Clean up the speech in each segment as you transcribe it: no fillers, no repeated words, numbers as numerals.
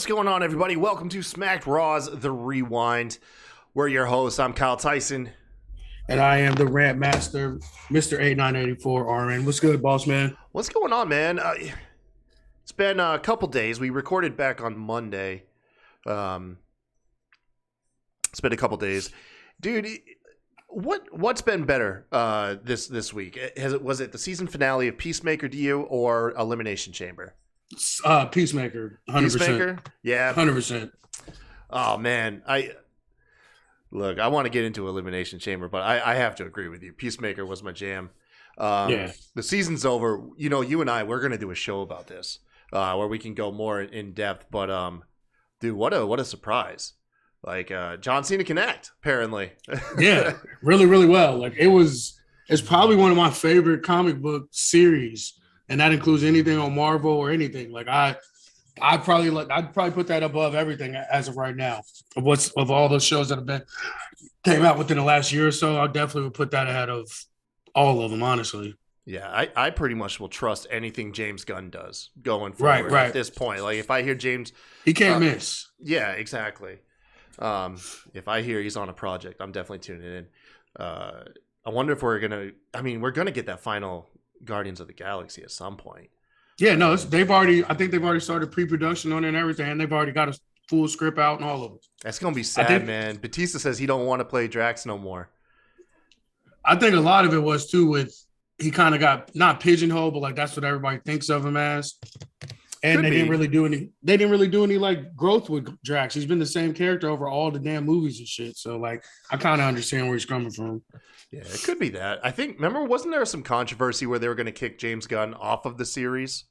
What's going on, everybody? Welcome to Smacked Raw's The Rewind. We're your hosts. I'm Kyle Tyson. And I am the rant master, Mr. 8984 RN. What's good, boss man? What's going on, man? It's been a couple days. We recorded back on Monday. It's been a couple days. Dude, what's been better this week? Was it the season finale of Peacemaker to you or Elimination Chamber? Peacemaker, 100%. Peacemaker? Yeah. 100%. Oh, man. I want to get into Elimination Chamber, but I have to agree with you. Peacemaker was my jam. The season's over. You know, you and I, we're going to do a show about this where we can go more in depth. But, dude, what a surprise. Like, John Cena can act, apparently. Yeah, really, really well. Like, it's probably one of my favorite comic book series. And that includes anything on Marvel or anything. Like I'd probably put that above everything as of right now. Of all those shows that came out within the last year or so, I definitely would put that ahead of all of them, honestly. Yeah, I pretty much will trust anything James Gunn does going forward at this point. Like if I hear James, he can't miss. Yeah, exactly. If I hear he's on a project, I'm definitely tuning in. I wonder if we're gonna get that final Guardians of the Galaxy at some point. Yeah, no, I think they've already started pre-production on it and everything, and they've already got a full script out and all of it. That's gonna be sad, man. Batista says he don't want to play Drax no more. I think a lot of it was too with he kind of got not pigeonholed, but like that's what everybody thinks of him as. And they didn't really do any like growth with Drax. He's been the same character over all the damn movies and shit. So like I kind of understand where he's coming from. Yeah, it could be that. I think, wasn't there some controversy where they were going to kick James Gunn off of the series?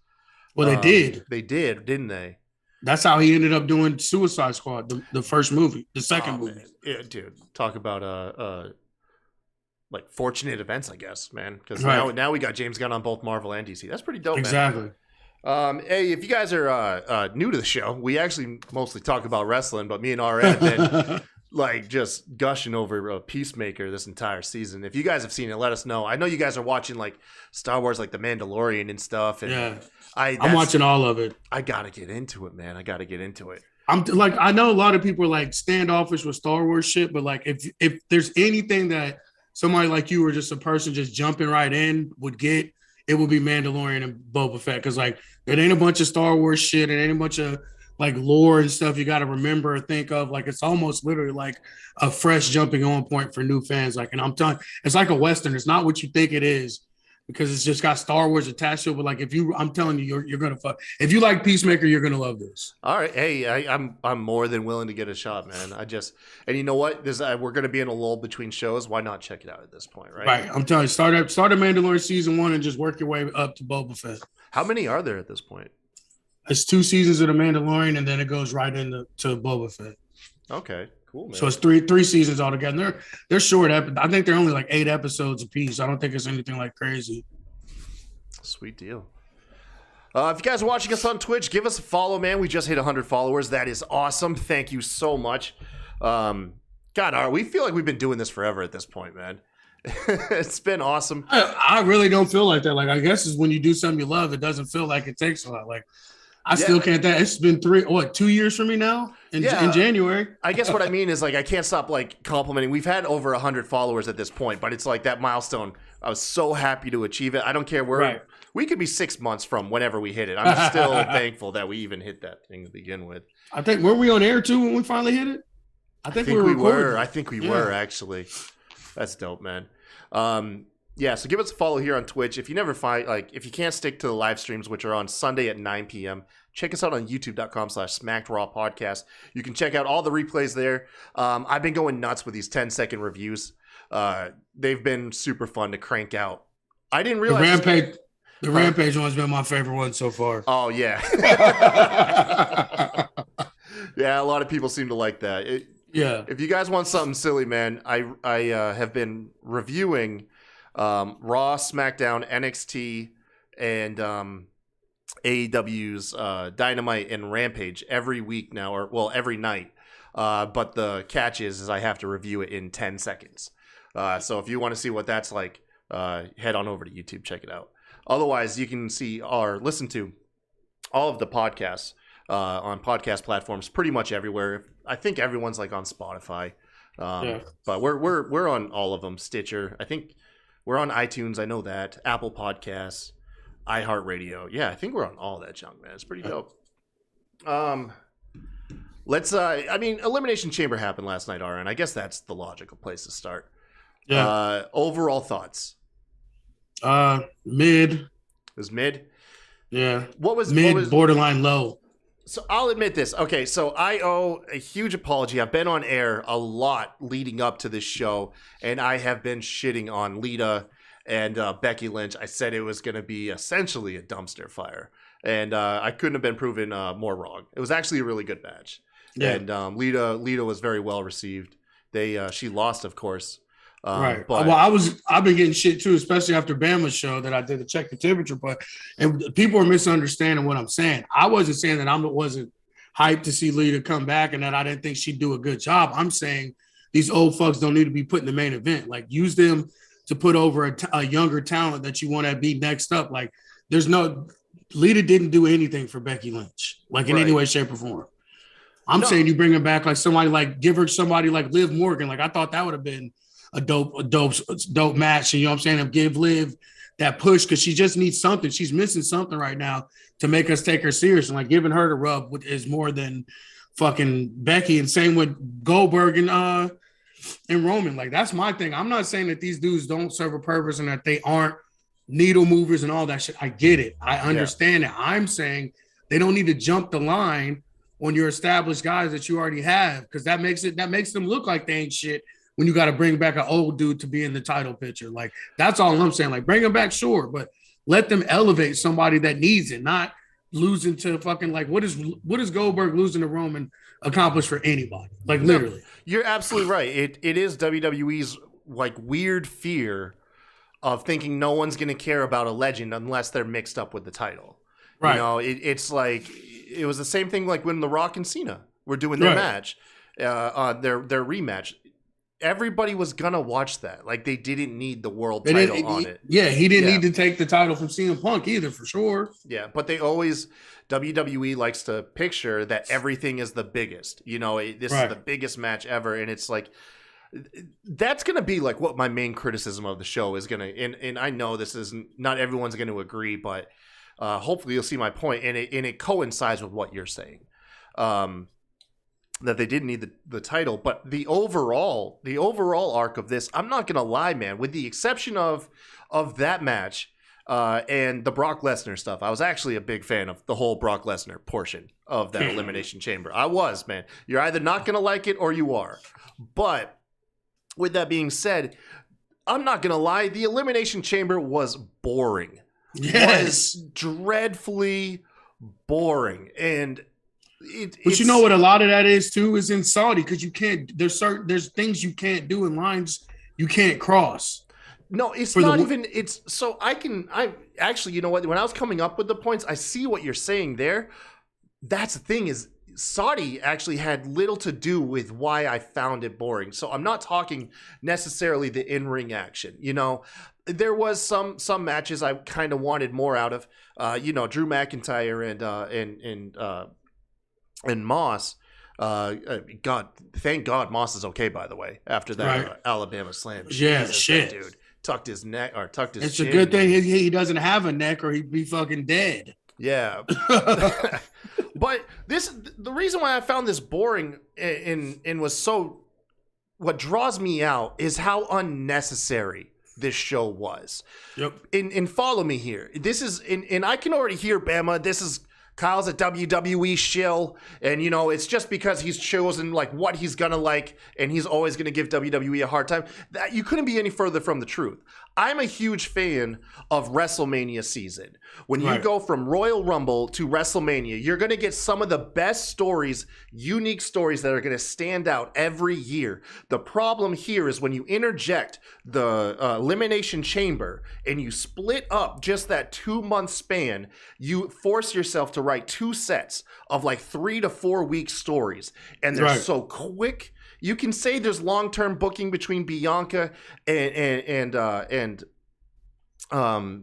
Well, they did. They did, didn't they? That's how he ended up doing Suicide Squad, the first movie, the second movie. Man. Yeah, dude, talk about like fortunate events, I guess, man. Because now we got James Gunn on both Marvel and DC. That's pretty dope, exactly. Man. Hey, if you guys are new to the show, we actually mostly talk about wrestling, but me and RN have been like just gushing over Peacemaker this entire season. If you guys have seen it, let us know. I know you guys are watching like Star Wars, like The Mandalorian and stuff. And yeah, I'm watching all of it. I gotta get into it, man. I I know a lot of people are like standoffish with Star Wars shit, but like if there's anything that somebody like you or just a person just jumping right in would get, it would be Mandalorian and Boba Fett. Because like it ain't a bunch of Star Wars shit. It ain't a bunch of like lore and stuff you got to remember or think of. Like it's almost literally like a fresh jumping on point for new fans. Like, and I'm telling, it's like a Western. It's not what you think it is because it's just got Star Wars attached to it. But like I'm telling you, you're gonna fuck. If you like Peacemaker, you're gonna love this. All right, hey, I'm more than willing to get a shot, man. And you know what? We're gonna be in a lull between shows. Why not check it out at this point, right? Right. I'm telling you, start at Mandalorian season 1 and just work your way up to Boba Fett. How many are there at this point? It's 2 seasons of The Mandalorian, and then it goes right into Boba Fett. Okay, cool, man. So it's three seasons altogether. They're short. I think they're only like 8 episodes apiece. I don't think it's anything like crazy. Sweet deal. If you guys are watching us on Twitch, give us a follow, man. We just hit 100 followers. That is awesome. Thank you so much. God, we feel like we've been doing this forever at this point, man. It's been awesome. I really don't feel like that. Like, I guess is when you do something you love, it doesn't feel like it takes a lot. Like, I still can't. It's been 2 years for me now in January. I guess what I mean is like I can't stop like complimenting. We've had over 100 followers at this point, but it's like that milestone. I was so happy to achieve it. I don't care where we could be 6 months from whenever we hit it. I'm still thankful that we even hit that thing to begin with. I think were we on air too when we finally hit it? I think we were. I think we were actually. That's dope, man. Yeah, so give us a follow here on Twitch. If you if you can't stick to the live streams, which are on Sunday at 9 p.m., check us out on youtube.com/SmackedRawPodcast. You can check out all the replays there. I've been going nuts with these 10-second reviews. They've been super fun to crank out. I didn't realize the Rampage one's been my favorite one so far. Oh, yeah. Yeah, a lot of people seem to like that. If you guys want something silly, man, I have been reviewing Raw, SmackDown, NXT, and AEW's Dynamite and Rampage every week now, every night. But the catch is I have to review it in 10 seconds. So if you want to see what that's like, head on over to YouTube, check it out. Otherwise, you can see or listen to all of the podcasts on podcast platforms pretty much everywhere. I think everyone's like on Spotify. But we're on all of them. Stitcher. I think we're on iTunes. I know that. Apple Podcasts, iHeartRadio. Yeah, I think we're on all that junk, man. It's pretty dope. Let's. I mean, Elimination Chamber happened last night, Aaron. I guess that's the logical place to start. Yeah. Overall thoughts. Mid. It was mid. Yeah. What was mid? Borderline low. So I'll admit this. Okay, so I owe a huge apology. I've been on air a lot leading up to this show, and I have been shitting on Lita and Becky Lynch. I said it was going to be essentially a dumpster fire, and I couldn't have been proven more wrong. It was actually a really good match, and Lita was very well received. She lost, of course. Right. But I've been getting shit too, especially after Bama's show that I did to check the temperature. And people are misunderstanding what I'm saying. I wasn't saying that I wasn't hyped to see Lita come back and that I didn't think she'd do a good job. I'm saying these old fucks don't need to be put in the main event. Like, use them to put over a younger talent that you want to be next up. Like, Lita didn't do anything for Becky Lynch, like in any way, shape, or form. I'm saying you bring her back like somebody, like give her somebody like Liv Morgan. Like, I thought that would have been a dope match. And you know what I'm saying? And give Liv that push because she just needs something. She's missing something right now to make us take her serious. And like giving her the rub is more than fucking Becky. And same with Goldberg and Roman. Like, that's my thing. I'm not saying that these dudes don't serve a purpose and that they aren't needle movers and all that shit. I get it. I understand it. I'm saying they don't need to jump the line on your established guys that you already have, because that makes them look like they ain't shit when you got to bring back an old dude to be in the title picture. Like, that's all I'm saying. Like, bring him back, sure, but let them elevate somebody that needs it, not losing to fucking, like, what is Goldberg losing to Roman accomplish for anybody? Like, literally. No, you're absolutely right. It is WWE's like weird fear of thinking no one's going to care about a legend unless they're mixed up with the title. Right. You know, it's like, it was the same thing like when The Rock and Cena were doing their match, their rematch. Everybody was gonna watch that. Like, they didn't need the world title on it. Yeah, he didn't need to take the title from CM Punk either, for sure. Yeah, but WWE likes to picture that everything is the biggest. You know, this is the biggest match ever, and it's like, that's gonna be like what my main criticism of the show is gonna. And I know this isn't, not everyone's gonna agree, but hopefully you'll see my point, and it coincides with what you're saying. That they didn't need the title, but the overall arc of this, I'm not gonna lie, man, with the exception of that match and the Brock Lesnar stuff, I was actually a big fan of the whole Brock Lesnar portion of that Elimination Chamber. I was, man. You're either not gonna like it or you are. But with that being said, I'm not gonna lie, the Elimination Chamber was boring. Yes. Was dreadfully boring. And but you know what a lot of that is too is in Saudi, because you can't. There's things you can't do in lines you can't cross. No, it's not even. It's so I actually, you know what? When I was coming up with the points, I see what you're saying there. That's the thing, is Saudi actually had little to do with why I found it boring. So I'm not talking necessarily the in-ring action. You know, there was some matches I kind of wanted more out of. You know, Drew McIntyre and Moss, thank God Moss is okay, by the way, after that Alabama slam. Yeah, shit. That dude tucked his neck or tucked his It's chin. a good thing he doesn't have a neck or he'd be fucking dead. Yeah. But the reason why I found this boring and was so, what draws me out is how unnecessary this show was. Yep. And follow me here. This is, and I can already hear Bama. This is, Kyle's a WWE shill, and you know, it's just because he's chosen like what he's gonna like, and he's always gonna give WWE a hard time. That you couldn't be any further from the truth. I'm a huge fan of WrestleMania season. When you go from Royal Rumble to WrestleMania, you're gonna get some of the best stories, unique stories that are gonna stand out every year. The problem here is when you interject the Elimination Chamber and you split up just that 2-month span, you force yourself to write 2 sets of like 3 to 4 week stories, and they're so quick. You can say there's long-term booking between Bianca and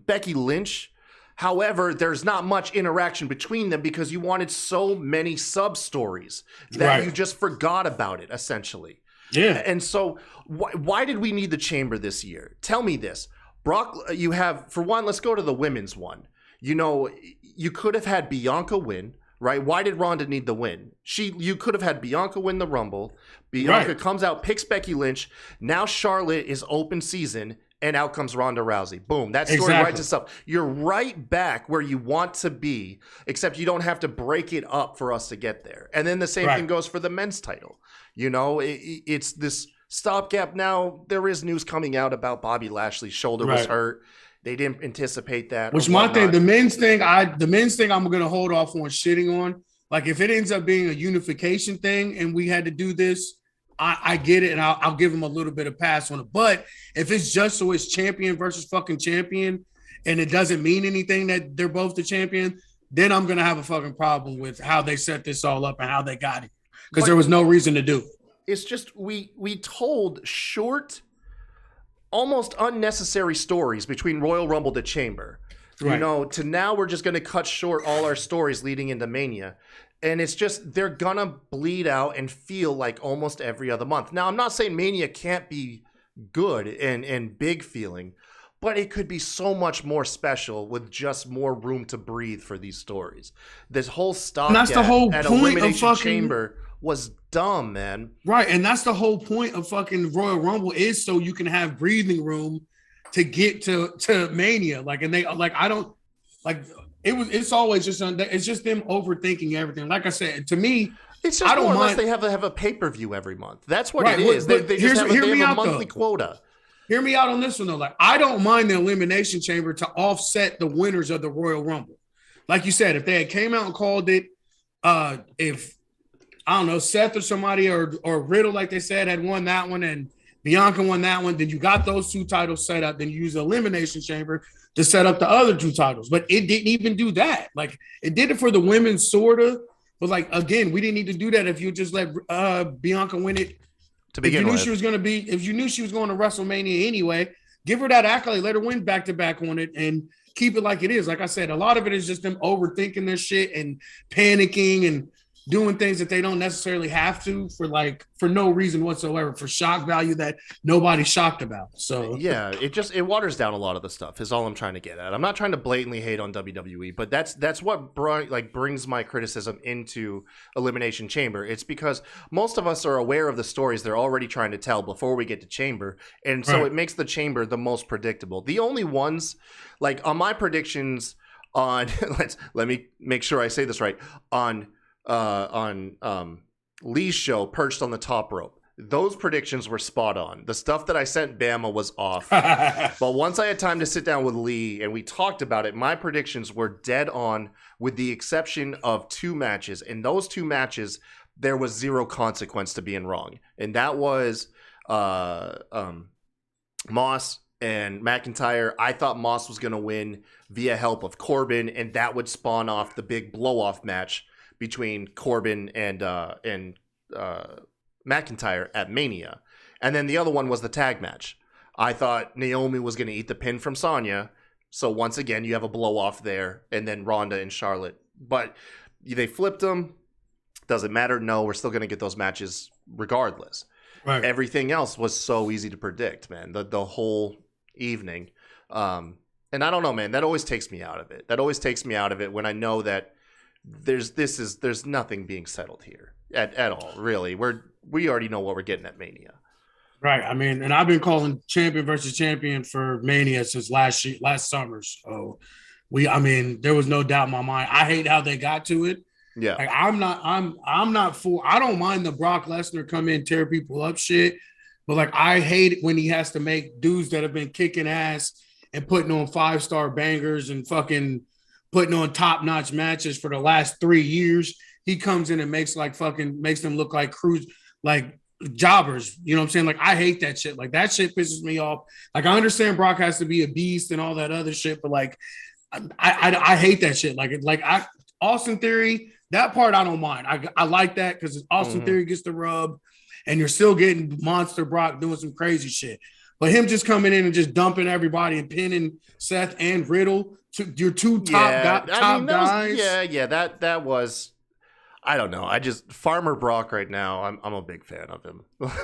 Becky Lynch. However, there's not much interaction between them because you wanted so many sub-stories that you just forgot about it, essentially. Yeah. And so why did we need the Chamber this year? Tell me this. Brock, you have, for one, let's go to the women's one. You know, you could have had Bianca win, right? Why did Ronda need the win? You could have had Bianca win the Rumble. Bianca comes out, picks Becky Lynch. Now Charlotte is open season, and out comes Ronda Rousey. Boom. That story writes itself. You're right back where you want to be, except you don't have to break it up for us to get there. And then the same thing goes for the men's title. You know, it's this stopgap now. There is news coming out about Bobby Lashley's shoulder was hurt. They didn't anticipate that. Which my thing, the men's thing I'm going to hold off on shitting on. Like if it ends up being a unification thing and we had to do this, I get it, and I'll give him a little bit of pass on it. But if it's just so it's champion versus fucking champion, and it doesn't mean anything that they're both the champion, then I'm gonna have a fucking problem with how they set this all up and how they got it, because there was no reason to do it. It's just we told short, almost unnecessary stories between Royal Rumble to Chamber. You know, to now we're just gonna cut short all our stories leading into Mania. And it's just, they're going to bleed out and feel like almost every other month. Now, I'm not saying Mania can't be good and big feeling, but it could be so much more special with just more room to breathe for these stories. This whole stop that's the whole at point Elimination of fucking Chamber was dumb, man. Right, and that's the whole point of fucking Royal Rumble, is so you can have breathing room to get to Mania. Like, and they like, I don't like. It's always just it's just them overthinking everything. Like I said, to me, it's just more or less they have a pay-per-view every month. That's what it is. They just have a monthly quota. Hear me out on this one though. Like, I don't mind the Elimination Chamber to offset the winners of the Royal Rumble. Like you said, if they had came out and called it, if I don't know, Seth or somebody or Riddle, like they said, had won that one and Bianca won that one, then you got those two titles set up. Then you use the Elimination Chamber to set up the other two titles. But it didn't even do that. Like, it did it for the women, sort of. But, like, again, we didn't need to do that if you just let Bianca win it. To begin with. If you knew she was going to WrestleMania anyway, give her that accolade. Let her win back-to-back on it and keep it like it is. Like I said, a lot of it is just them overthinking their shit and panicking and doing things that they don't necessarily have to for no reason whatsoever, for shock value that nobody's shocked about. So yeah, it waters down a lot of the stuff is all I'm trying to get at. I'm not trying to blatantly hate on WWE, but that's what brings my criticism into Elimination Chamber. It's because most of us are aware of the stories they're already trying to tell before we get to Chamber, and so it makes the Chamber the most predictable. The only ones, like on my predictions on let me make sure I say this right, on Lee's show, Perched on the Top Rope, those predictions were spot on. The stuff that I sent Bama was off. But once I had time to sit down with Lee and we talked about it, my predictions were dead on, with the exception of two matches. In those two matches, there was zero consequence to being wrong. And that was Moss and McIntyre. I thought Moss was going to win via help of Corbin, and that would spawn off the big blow-off match between Corbin and McIntyre at Mania. And then the other one was the tag match. I thought Naomi was going to eat the pin from Sonya. So once again, you have a blow off there, and then Ronda and Charlotte. But they flipped them. Doesn't matter. No, we're still going to get those matches regardless. Right. Everything else was so easy to predict, man. The whole evening. And I don't know, man. That always takes me out of it. That always takes me out of it when I know that there's nothing being settled here at all, really. We already know what we're getting at Mania. Right. I mean, and I've been calling champion versus champion for Mania since last summer. So there was no doubt in my mind. I hate how they got to it. Yeah. Like, I'm not for, I don't mind the Brock Lesnar come in, tear people up shit. But like, I hate it when he has to make dudes that have been kicking ass and putting on 5-star bangers and fucking putting on top-notch matches for the last 3 years. He comes in and makes them look like jobbers. You know what I'm saying? Like, I hate that shit. Like, that shit pisses me off. Like, I understand Brock has to be a beast and all that other shit, but like, I hate that shit. Austin Theory, that part I don't mind. I like that because Austin Theory gets the rub, and you're still getting Monster Brock doing some crazy shit. But him just coming in and just dumping everybody and pinning Seth and Riddle your two top guys. That was. I don't know. Farmer Brock right now. I'm a big fan of him.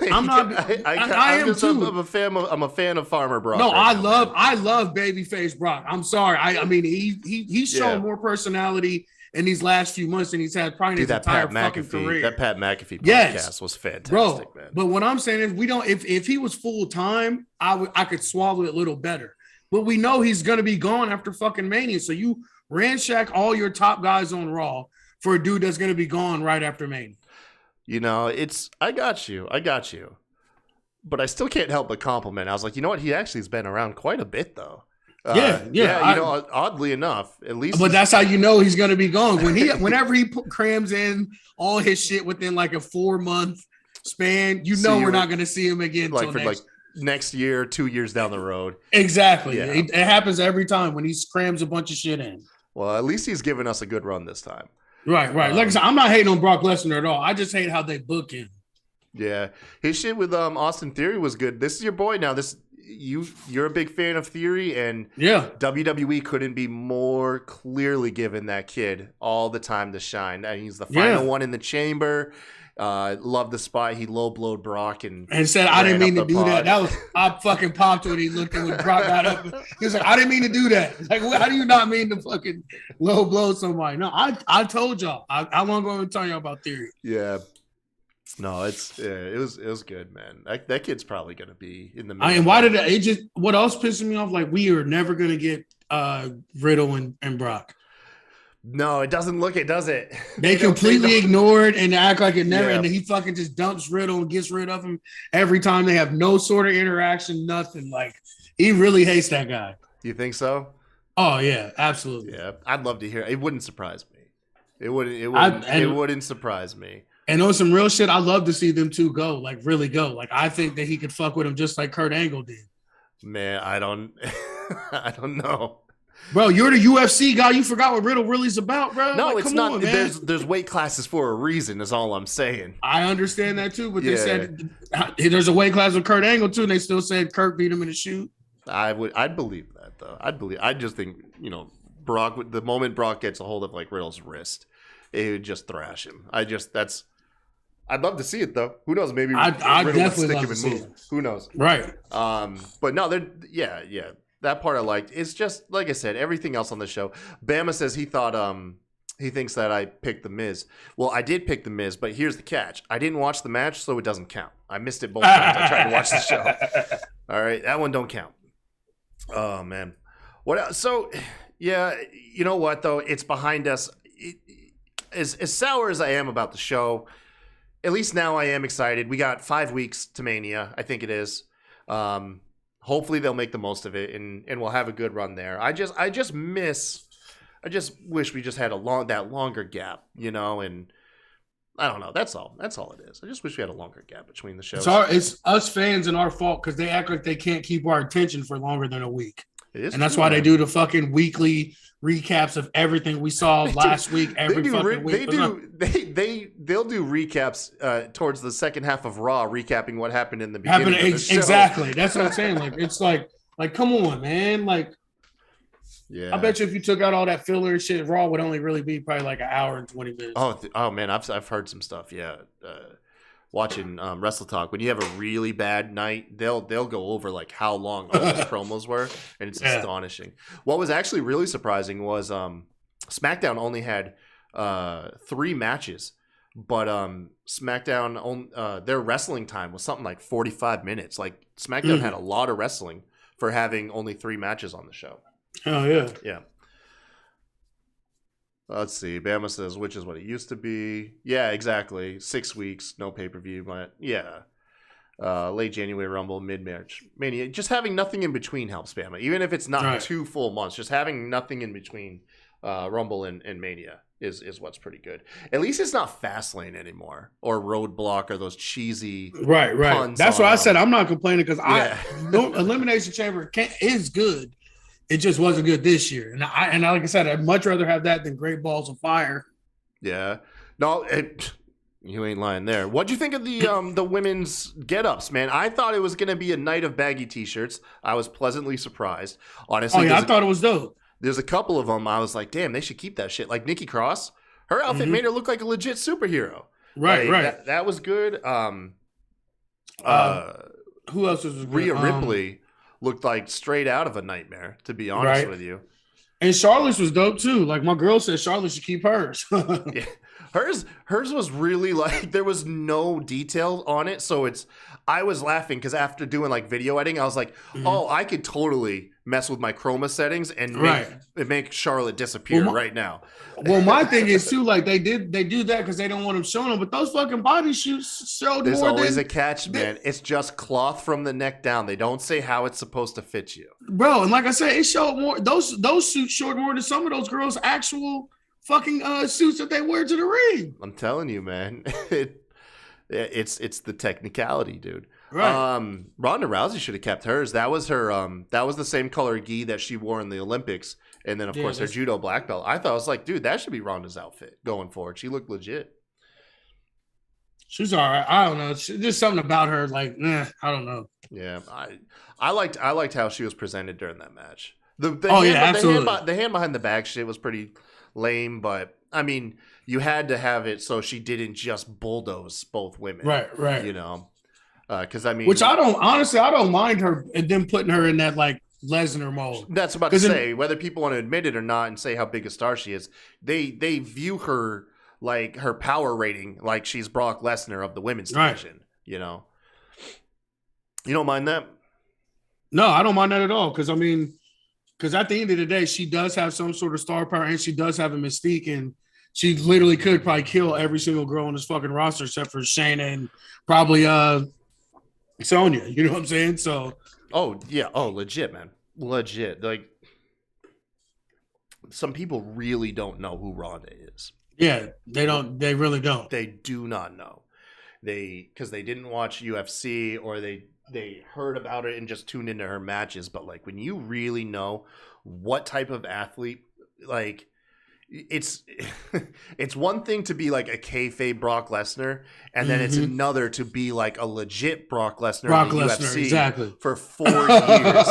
I'm not. I am too. I'm a fan of Farmer Brock. No, I love babyface Brock. I'm sorry. I mean, he's shown more personality in these last few months than he's had probably his entire fucking career. That Pat McAfee podcast was fantastic, man. But what I'm saying is, we don't. If he was full time, I could swallow it a little better. But we know he's gonna be gone after fucking Mania. So you ransack all your top guys on Raw for a dude that's going to be gone right after Mania. You know, I got you. But I still can't help but compliment. I was like, you know what? He actually has been around quite a bit, though. Oddly enough, at least. But that's how you know he's going to be gone. Whenever he crams in all his shit within like a 4-month span, we're not going to see him again next year, 2 years down the road. Exactly. Yeah. It happens every time when he crams a bunch of shit in. Well, at least he's given us a good run this time. Right. Like I said, I'm not hating on Brock Lesnar at all. I just hate how they book him. Yeah, his shit with Austin Theory was good. This is your boy now. You're a big fan of Theory, and WWE couldn't be more clearly giving that kid all the time to shine. And he's the final one in the chamber. Loved the spot. He low blowed Brock and said, "I didn't mean to do that." I fucking popped when he looked at when Brock got up. He was like, "I didn't mean to do that." Like, how do you not mean to fucking low blow somebody? No, I told y'all. How long ago I tell y'all about Theory? Yeah. No, it was good, man. That kid's probably gonna be in the. And why did it just? What else pissing me off? Like, we are never gonna get Riddle and Brock. No, it doesn't look it, does it? They completely ignore it and act like it never. Yeah. And he fucking just dumps Riddle and gets rid of him every time. They have no sort of interaction, nothing. Like, he really hates that guy. You think so? Oh yeah, absolutely. Yeah, I'd love to hear. It wouldn't surprise me. It wouldn't surprise me. And on some real shit, I love to see them two go, like really go. Like, I think that he could fuck with him just like Kurt Angle did. Man, I don't know. Bro, you're the UFC guy. You forgot what Riddle really's about, bro. No, like, it's not. There's weight classes for a reason. Is all I'm saying. I understand that too, but they said there's a weight class with Kurt Angle too, and they still said Kurt beat him in the shoot. I'd believe that though. I just think Brock. The moment Brock gets a hold of like Riddle's wrist, it would just thrash him. I'd love to see it though. Who knows? Maybe I'd definitely love to see it. Who knows? Right. But no, that part I liked. It's just like I said, everything else on the show. Bama says he thinks that I picked The Miz. Well, I did pick The Miz, but here's the catch. I didn't watch the match, so it doesn't count. I missed it both times. I tried to watch the show. All right, that one don't count. Oh man. What else? So yeah, you know what though? It's behind us. As sour as I am about the show, at least now I am excited. We got 5 weeks to Mania, I think it is. Hopefully they'll make the most of it, and we'll have a good run there. I just wish we just had that longer gap, and I don't know. That's all it is. I just wish we had a longer gap between the shows. It's us fans and our fault because they act like they can't keep our attention for longer than a week. And that's why they do the fucking weekly recaps of everything we saw last week. Every fucking week. They'll do recaps towards the second half of Raw, recapping what happened in the beginning of the show. Exactly. That's what I'm saying. Like, it's like come on, man. Like, yeah. I bet you if you took out all that filler and shit, Raw would only really be probably like an hour and 20 minutes. Oh man, I've heard some stuff. Yeah. Watching Wrestle Talk, when you have a really bad night, they'll go over like how long all those promos were, and it's astonishing. What was actually really surprising was SmackDown only had 3 matches, but SmackDown their wrestling time was something like 45 minutes. Like, SmackDown had a lot of wrestling for having only 3 matches on the show. Oh yeah, yeah. Let's see. Bama says, which is what it used to be. Yeah, exactly. 6 weeks, no pay-per-view. But yeah. Late January Rumble, mid-March Mania. Just having nothing in between helps Bama. Even if it's not 2 full months, just having nothing in between Rumble and Mania is what's pretty good. At least it's not Fastlane anymore or Roadblock or those cheesy puns. That's why I said I'm not complaining because Elimination Chamber is good. It just wasn't good this year, and like I said, I'd much rather have that than Great Balls of Fire. Yeah, no, you ain't lying there. What'd you think of the women's get-ups, man? I thought it was going to be a night of baggy t-shirts. I was pleasantly surprised, honestly. Oh yeah, I thought it was dope. there's a couple of them I was like, damn, they should keep that shit. Like Nikki Cross, her outfit made her look like a legit superhero. Right, like, right. That was good. Who else was good? Rhea Ripley looked like straight out of a nightmare, to be honest with you. And Charlotte's was dope too. Like my girl said, Charlotte should keep hers. Yeah. Hers was really like, there was no detail on it. So I was laughing because after doing like video editing, I was like, oh, I could totally mess with my chroma settings and make Charlotte disappear right now. Well, my thing is too, like they do that because they don't want them showing them, but those fucking body shoots showed There's more always than, a catch, man. It's just cloth from the neck down. They don't say how it's supposed to fit you. Bro, and like I said, it showed more, those suits showed more than some of those girls' actual fucking suits that they wear to the ring. I'm telling you, man. It's the technicality, dude. Right. Ronda Rousey should have kept hers. That was her. That was the same color gi that she wore in the Olympics, and then of course her judo black belt. I thought, I was like, dude, that should be Ronda's outfit going forward. She looked legit. She's all right. I don't know. There's something about her, like, I don't know. Yeah, I liked how she was presented during that match. Absolutely. The hand behind the back shit was pretty lame, but I mean, you had to have it so she didn't just bulldoze both women. Right. You know, because I mean, which I don't mind her and then putting her in that like Lesnar mode. That's about to say, whether people want to admit it or not and say how big a star she is, they view her like her power rating like she's Brock Lesnar of the women's division. You know, you don't mind that? No, I don't mind that at all. Because I mean, at the end of the day, she does have some sort of star power and she does have a mystique, and she literally could probably kill every single girl on this fucking roster except for Shayna and probably Sonya. You know what I'm saying? So, oh yeah, legit, man, legit. Like, some people really don't know who Ronda is. Yeah, they don't. They really don't. They do not know. Because they didn't watch UFC or they heard about it and just tuned into her matches. But like, when you really know what type of athlete, like, it's one thing to be like a kayfabe Brock Lesnar, and then it's another to be like a legit Brock Lesnar in the UFC for 4 years.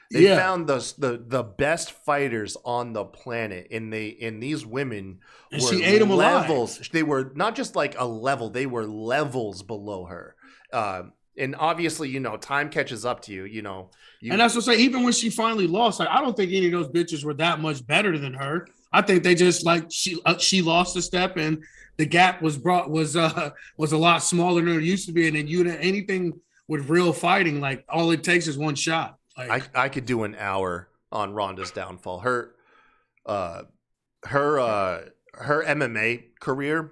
They found the best fighters on the planet, and these women and were she ate them levels. Alive. They were not just like a level; they were levels below her. And obviously, you know, time catches up to you. You know, and that's what I say. Even when she finally lost, like, I don't think any of those bitches were that much better than her. I think they just like she lost a step, and the gap was a lot smaller than it used to be. And then anything with real fighting, like, all it takes is one shot. Like, I could do an hour on Ronda's downfall. Her MMA career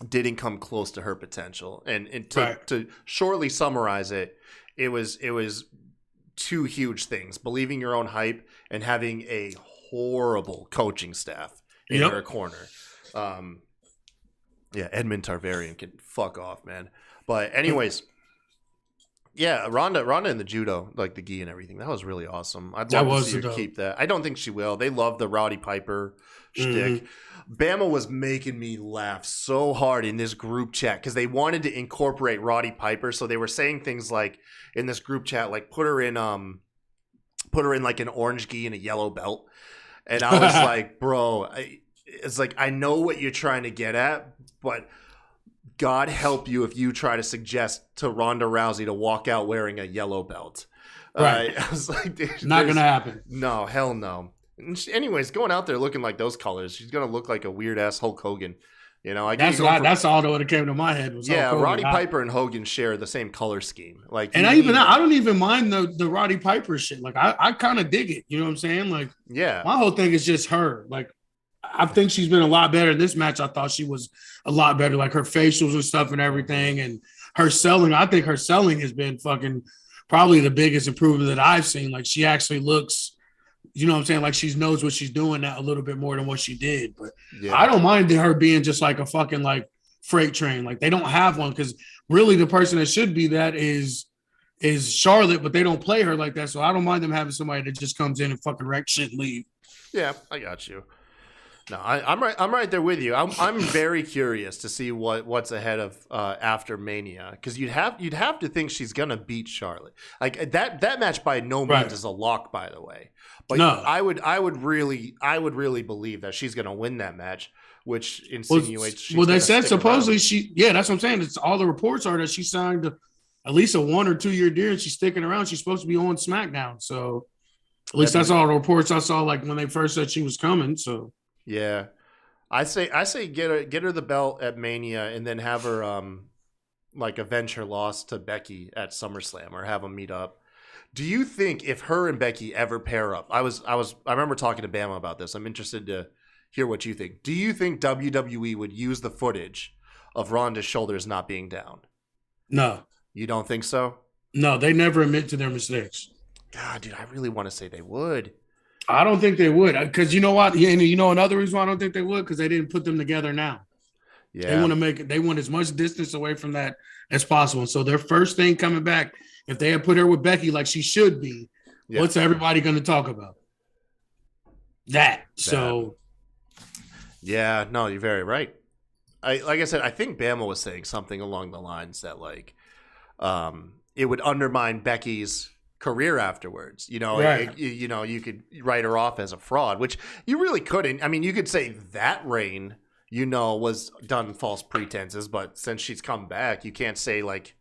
didn't come close to her potential. And to shortly summarize it, it was two huge things: believing your own hype and having a horrible coaching staff in her corner. Edmund Tarvarian can fuck off, man. But anyways. Yeah, Ronda in the judo, like the gi and everything, that was really awesome. I'd love to see her keep that. I don't think she will. They love the Roddy Piper shtick. Bama was making me laugh so hard in this group chat because they wanted to incorporate Roddy Piper. So they were saying things like in this group chat, like put her in like an orange gi and a yellow belt. And I was like, bro, it's like, I know what you're trying to get at, but God help you if you try to suggest to Ronda Rousey to walk out wearing a yellow belt. Right. I was like, not going to happen. No, hell no. And anyways, going out there looking like those colors, she's going to look like a weird-ass Hulk Hogan. You know, that's all that came to my head. Was Roddy Piper and Hogan share the same color scheme. Like, and I don't even mind the Roddy Piper shit. Like, I kind of dig it. You know what I'm saying? Like, yeah, my whole thing is just her. Like, I think she's been a lot better in this match. I thought she was a lot better, like her facials and stuff and everything, and her selling. I think her selling has been fucking probably the biggest improvement that I've seen. Like, she actually looks, you know what I'm saying? Like, she knows what she's doing now a little bit more than what she did. But I don't mind her being just like a fucking like freight train. Like, they don't have one because really the person that should be that is Charlotte, but they don't play her like that. So I don't mind them having somebody that just comes in and fucking wreck shit and leave. Yeah, I got you. No, I'm right. I'm right there with you. I'm very curious to see what's ahead of after Mania, because you'd have to think she's gonna beat Charlotte. Like that match by no means is a lock, by the way. But no. I would really believe that she's gonna win that match, which insinuates. Well, they said supposedly she. Yeah, that's what I'm saying. It's all the reports are that she signed at least a 1 or 2 year deal, and she's sticking around. She's supposed to be on SmackDown. So at least that's all the reports I saw. Like when they first said she was coming. So. Yeah, I say get her the belt at Mania, and then have her like avenge her loss to Becky at SummerSlam, or have them meet up. Do you think if her and Becky ever pair up? I remember talking to Bama about this. I'm interested to hear what you think. Do you think WWE would use the footage of Ronda's shoulders not being down? No. You don't think so? No, they never admit to their mistakes. God, dude, I really want to say they would. I don't think they would, because you know what? And you know another reason why I don't think they would, because they didn't put them together now. Yeah, they want as much distance away from that as possible. So their first thing coming back, if they had put her with Becky like she should be, what's everybody going to talk about? That. So. Yeah, no, you're very right. Like I said, I think Bama was saying something along the lines that like, it would undermine Becky's career afterwards. You know, right. You could write her off as a fraud, which you really couldn't. I mean, you could say that reign, was done false pretenses, but since she's come back, you can't say like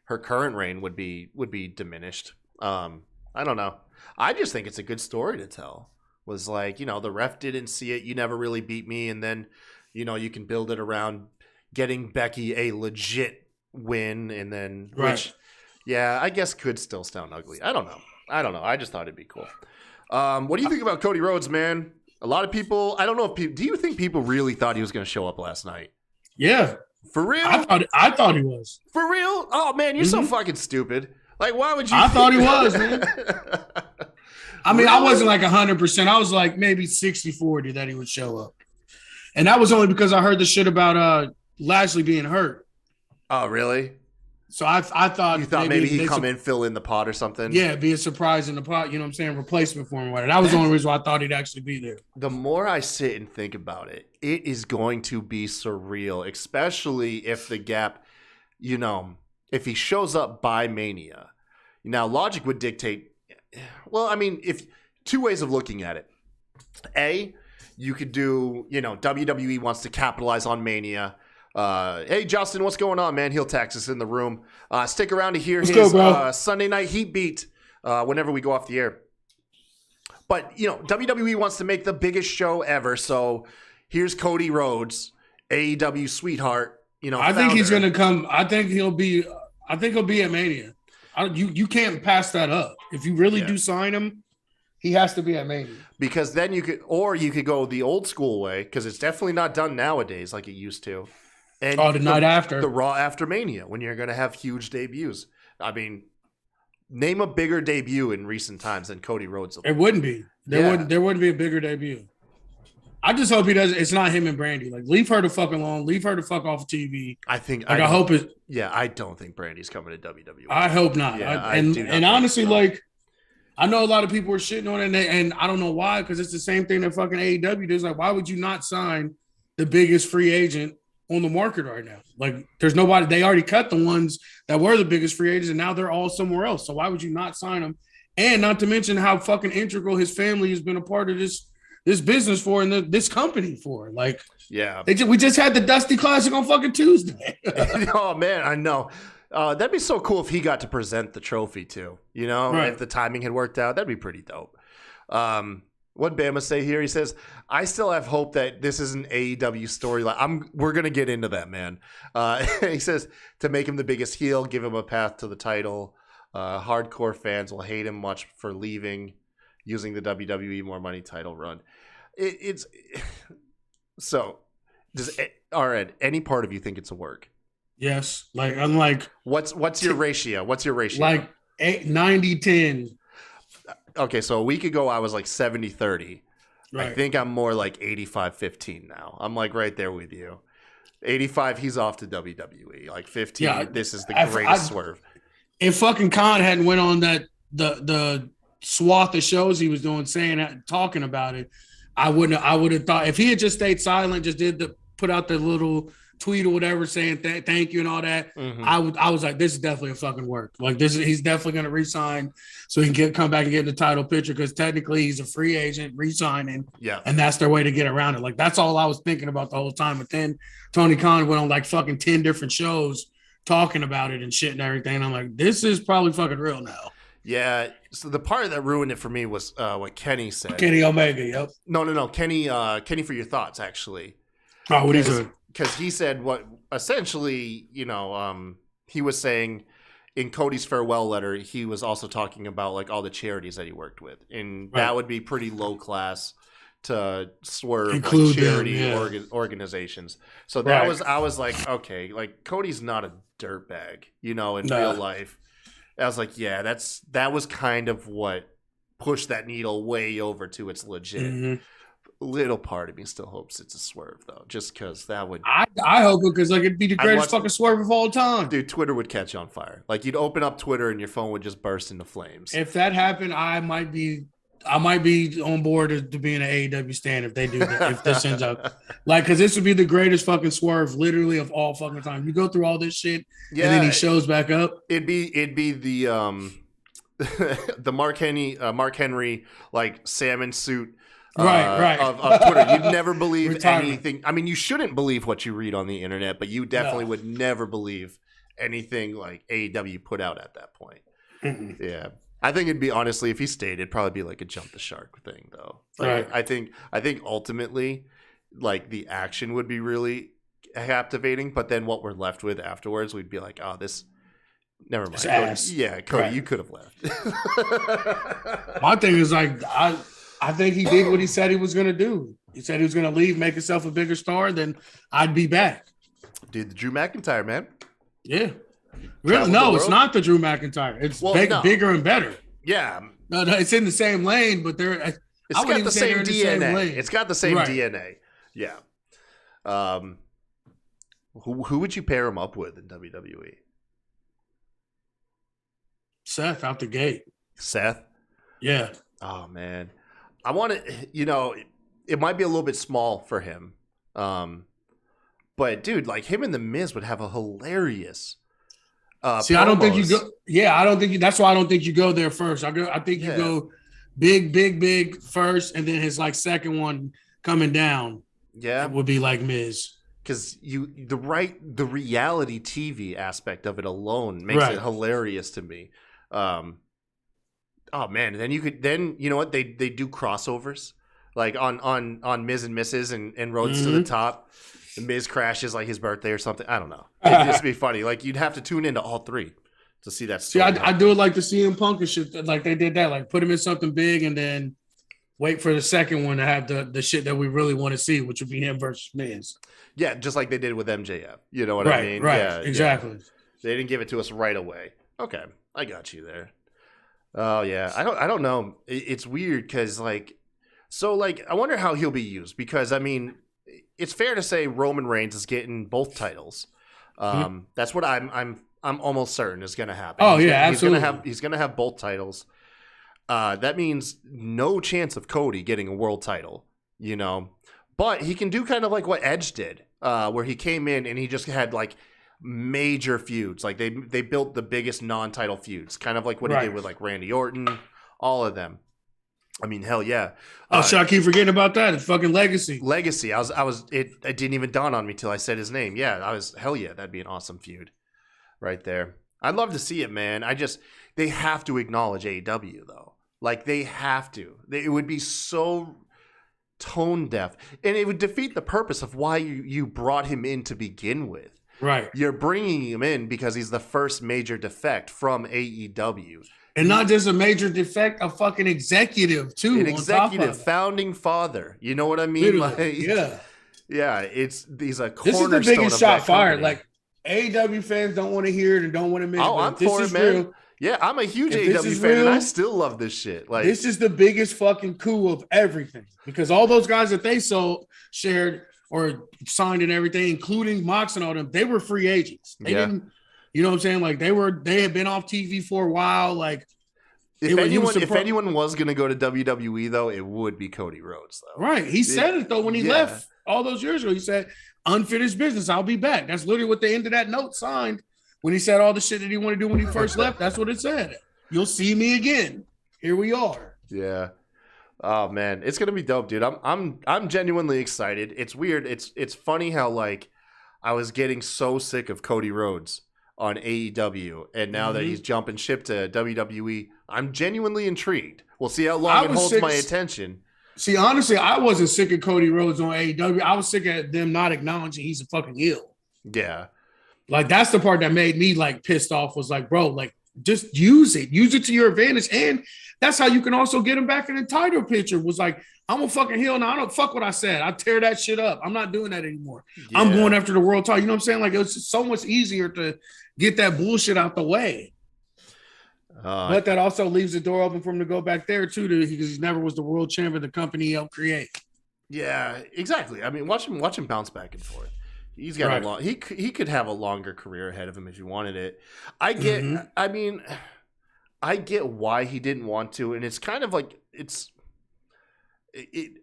her current reign would be diminished. I don't know. I just think it's a good story to tell. Was like, the ref didn't see it. You never really beat me. And then, you can build it around getting Becky a legit win. And then, which, yeah, I guess could still sound ugly. I don't know. I just thought it'd be cool. What do you think about Cody Rhodes, man? A lot of people, I don't know if people, do you think people really thought he was going to show up last night? Yeah. For real? I thought he was. For real? Oh, man, you're so fucking stupid. Like, why would you? I thought he was, man. I mean, really? I wasn't like 100%. I was like maybe 60-40 that he would show up. And that was only because I heard the shit about Lashley being hurt. Oh, really? So I thought you thought maybe he'd come in, fill in the pot or something. Yeah, be a surprise in the pot. You know what I'm saying? Replacement for him. That was the only reason why I thought he'd actually be there. The more I sit and think about it, it is going to be surreal, especially if the gap, if he shows up by Mania. Now, logic would dictate. Well, I mean, if two ways of looking at it. A, you could do, WWE wants to capitalize on Mania. Hey, Justin, what's going on, man? Heel Texas in the room. Stick around to hear his Sunday Night Heat beat whenever we go off the air. But, WWE wants to make the biggest show ever. So here's Cody Rhodes, AEW sweetheart. I think he's going to come. I think he'll be at Mania. You can't pass that up. If you really do sign him, he has to be at Mania. Because then you could go the old school way, because it's definitely not done nowadays like it used to. And the night after. The Raw after Mania, when you're going to have huge debuts. I mean, name a bigger debut in recent times than Cody Rhodes. It wouldn't be. There wouldn't be a bigger debut. I just hope he doesn't. It's not him and Brandy. Like, leave her the fuck alone. Leave her the fuck off TV. I think. I hope it. Yeah, I don't think Brandy's coming to WWE. I hope not. Yeah, and honestly, like, I know a lot of people are shitting on it, and I don't know why, because it's the same thing that fucking AEW does. Like, why would you not sign the biggest free agent on the market right now? Like, there's nobody. They already cut the ones that were the biggest free agents, and now they're all somewhere else. So why would you not sign them? And not to mention how fucking integral his family has been a part of this business for, and this company for. Like, yeah, we just had the Dusty Classic on fucking Tuesday. Oh man, I know. That'd be so cool if he got to present the trophy too. If the timing had worked out, that'd be pretty dope. What Bama say here? He says, "I still have hope that this is an AEW storyline." We're gonna get into that, man. He says to make him the biggest heel, give him a path to the title. Hardcore fans will hate him much for leaving, using the WWE More Money title run. It's so. Does any part of you think it's a work? Yes. Like, I'm like, what's your ratio? What's your ratio? Like 90-10. Okay, so a week ago I was like 70-30. Right. I think I'm more like 85-15 now. I'm like right there with you. 85, he's off to WWE. Like 15, this is the greatest swerve. If fucking Khan hadn't went on that the swath of shows he was doing, talking about it, I would have thought if he had just stayed silent, just put out the little tweet or whatever saying thank you and all that, I was like, this is definitely a fucking work. Like he's definitely going to resign so he can come back and get the title picture because technically he's a free agent resigning. Yeah. And that's their way to get around it. Like that's all I was thinking about the whole time. But then Tony Khan went on like fucking 10 different shows talking about it and shit and everything. And I'm like, this is probably fucking real now. Yeah. So the part that ruined it for me was what Kenny said. Kenny Omega, yep. No. Kenny for your thoughts, actually. Oh, what he said? Because he said what essentially, he was saying in Cody's farewell letter, he was also talking about like all the charities that he worked with. And that would be pretty low class to swerve like charity organizations. So that was, I was like, okay, like Cody's not a dirtbag, in real life. I was like, yeah, that was kind of what pushed that needle way over to its legit. Mm-hmm. Little part of me still hopes it's a swerve though, just because that would. I hope it because like it'd be the greatest fucking swerve of all time. Dude, Twitter would catch on fire. Like you'd open up Twitter and your phone would just burst into flames. If that happened, I might be on board to be an AEW stand if they do that. If this ends up like, because this would be the greatest fucking swerve, literally of all fucking time. You go through all this shit, and then he shows back up. It'd be the the Mark Henry like salmon suit. Right. Of Twitter. You'd never believe anything. I mean, you shouldn't believe what you read on the internet, but you definitely would never believe anything like AEW put out at that point. Mm-hmm. Yeah. I think it'd be, honestly, if he stayed, it'd probably be like a jump the shark thing, though. Like, I think ultimately, like, the action would be really captivating, but then what we're left with afterwards, we'd be like, oh, this... Never mind. Cody, you could have left. My thing is, like, I think he did what he said he was going to do. He said he was going to leave, make himself a bigger star, then I'd be back. Dude, the Drew McIntyre, man. Yeah. Really? No, it's not the Drew McIntyre. It's bigger and better. Yeah. No, it's in the same lane, but it's got the same DNA. It's got the same DNA. Yeah. Who would you pair him up with in WWE? Seth out the gate. Seth? Yeah. Oh, man. I want to, it might be a little bit small for him. But, dude, like him and The Miz would have a hilarious See, promos. I don't think you go. Yeah, I don't think that's why I don't think you go there first. I think you go big first, and then his like second one coming down. Yeah, would be like Miz. Because the reality TV aspect of it alone makes it hilarious to me. Oh man, then you know what they do crossovers like on Miz and Mrs. and Roads to the Top. The Miz crashes like his birthday or something. I don't know. It'd just be funny. Like you'd have to tune into all three to see that. See, I do it like the CM Punk and shit. Like they did that. Like put him in something big and then wait for the second one to have the shit that we really want to see, which would be him versus Miz. Yeah, just like they did with MJF. You know what I mean? Right. Yeah, exactly. Yeah. They didn't give it to us right away. Okay, I got you there. Oh yeah, I don't know. It's weird because I wonder how he'll be used because I mean. It's fair to say Roman Reigns is getting both titles. That's what I'm almost certain is going to happen. Oh yeah, absolutely. He's going to have both titles. That means no chance of Cody getting a world title, But he can do kind of like what Edge did, where he came in and he just had like major feuds. Like they built the biggest non-title feuds, kind of like what he did with like Randy Orton, all of them. I mean, hell yeah. Should I keep forgetting about that? It's fucking Legacy. Legacy. It didn't even dawn on me till I said his name. Yeah, hell yeah. That'd be an awesome feud right there. I'd love to see it, man. They have to acknowledge AEW though. Like they have to. It would be so tone deaf and it would defeat the purpose of why you brought him in to begin with. Right. You're bringing him in because he's the first major defect from AEW. And not just a major defect, a fucking executive too. An executive, founding father. You know what I mean? Like, yeah. He's a cornerstone. This is the biggest shot fired. Like AEW fans don't want to hear it and don't want to admit it. I'm for it, man. Real, yeah, I'm a huge AEW fan, and I still love this shit. Like this is the biggest fucking coup of everything because all those guys that they shared or signed and everything, including Mox and all them, they were free agents. They didn't. You know what I'm saying? Like they had been off TV for a while. Like If anyone was going to go to WWE, though, it would be Cody Rhodes, though. Right. He said it, though, when he left all those years ago. He said, unfinished business, I'll be back. That's literally what the end of that note signed when he said all the shit that he wanted to do when he first left. That's what it said. You'll see me again. Here we are. Yeah. Oh, man. It's going to be dope, dude. I'm genuinely excited. It's weird. It's funny how, like, I was getting so sick of Cody Rhodes on AEW, and now that he's jumping ship to WWE, I'm genuinely intrigued. We'll see how long it holds my attention. See, honestly, I wasn't sick of Cody Rhodes on AEW. I was sick of them not acknowledging he's a fucking heel. Yeah. Like, that's the part that made me, like, pissed off, was like, bro, like, just use it. Use it to your advantage. And that's how you can also get him back in the title picture. Was like, I'm a fucking heel now. I don't fuck what I said. I tear that shit up. I'm not doing that anymore. Yeah. I'm going after the world title. You know what I'm saying? Like, it was so much easier to get that bullshit out the way. But that also leaves the door open for him to go back there too, because he never was the world champion the company he helped create. Yeah, exactly. I mean, watch him bounce back and forth. He's got a long. He could have a longer career ahead of him if he wanted it. I get. I mean, I get why he didn't want to, and it's kind of like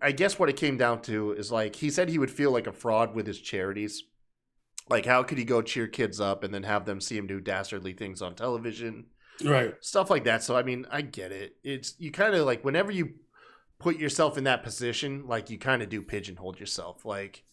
I guess what it came down to is, like, he said he would feel like a fraud with his charities. Like, how could he go cheer kids up and then have them see him do dastardly things on television? Right. Stuff like that. So, I mean, I get it. It's, you kind of, like, whenever you put yourself in that position, like, you kind of do pigeonhole yourself. Like,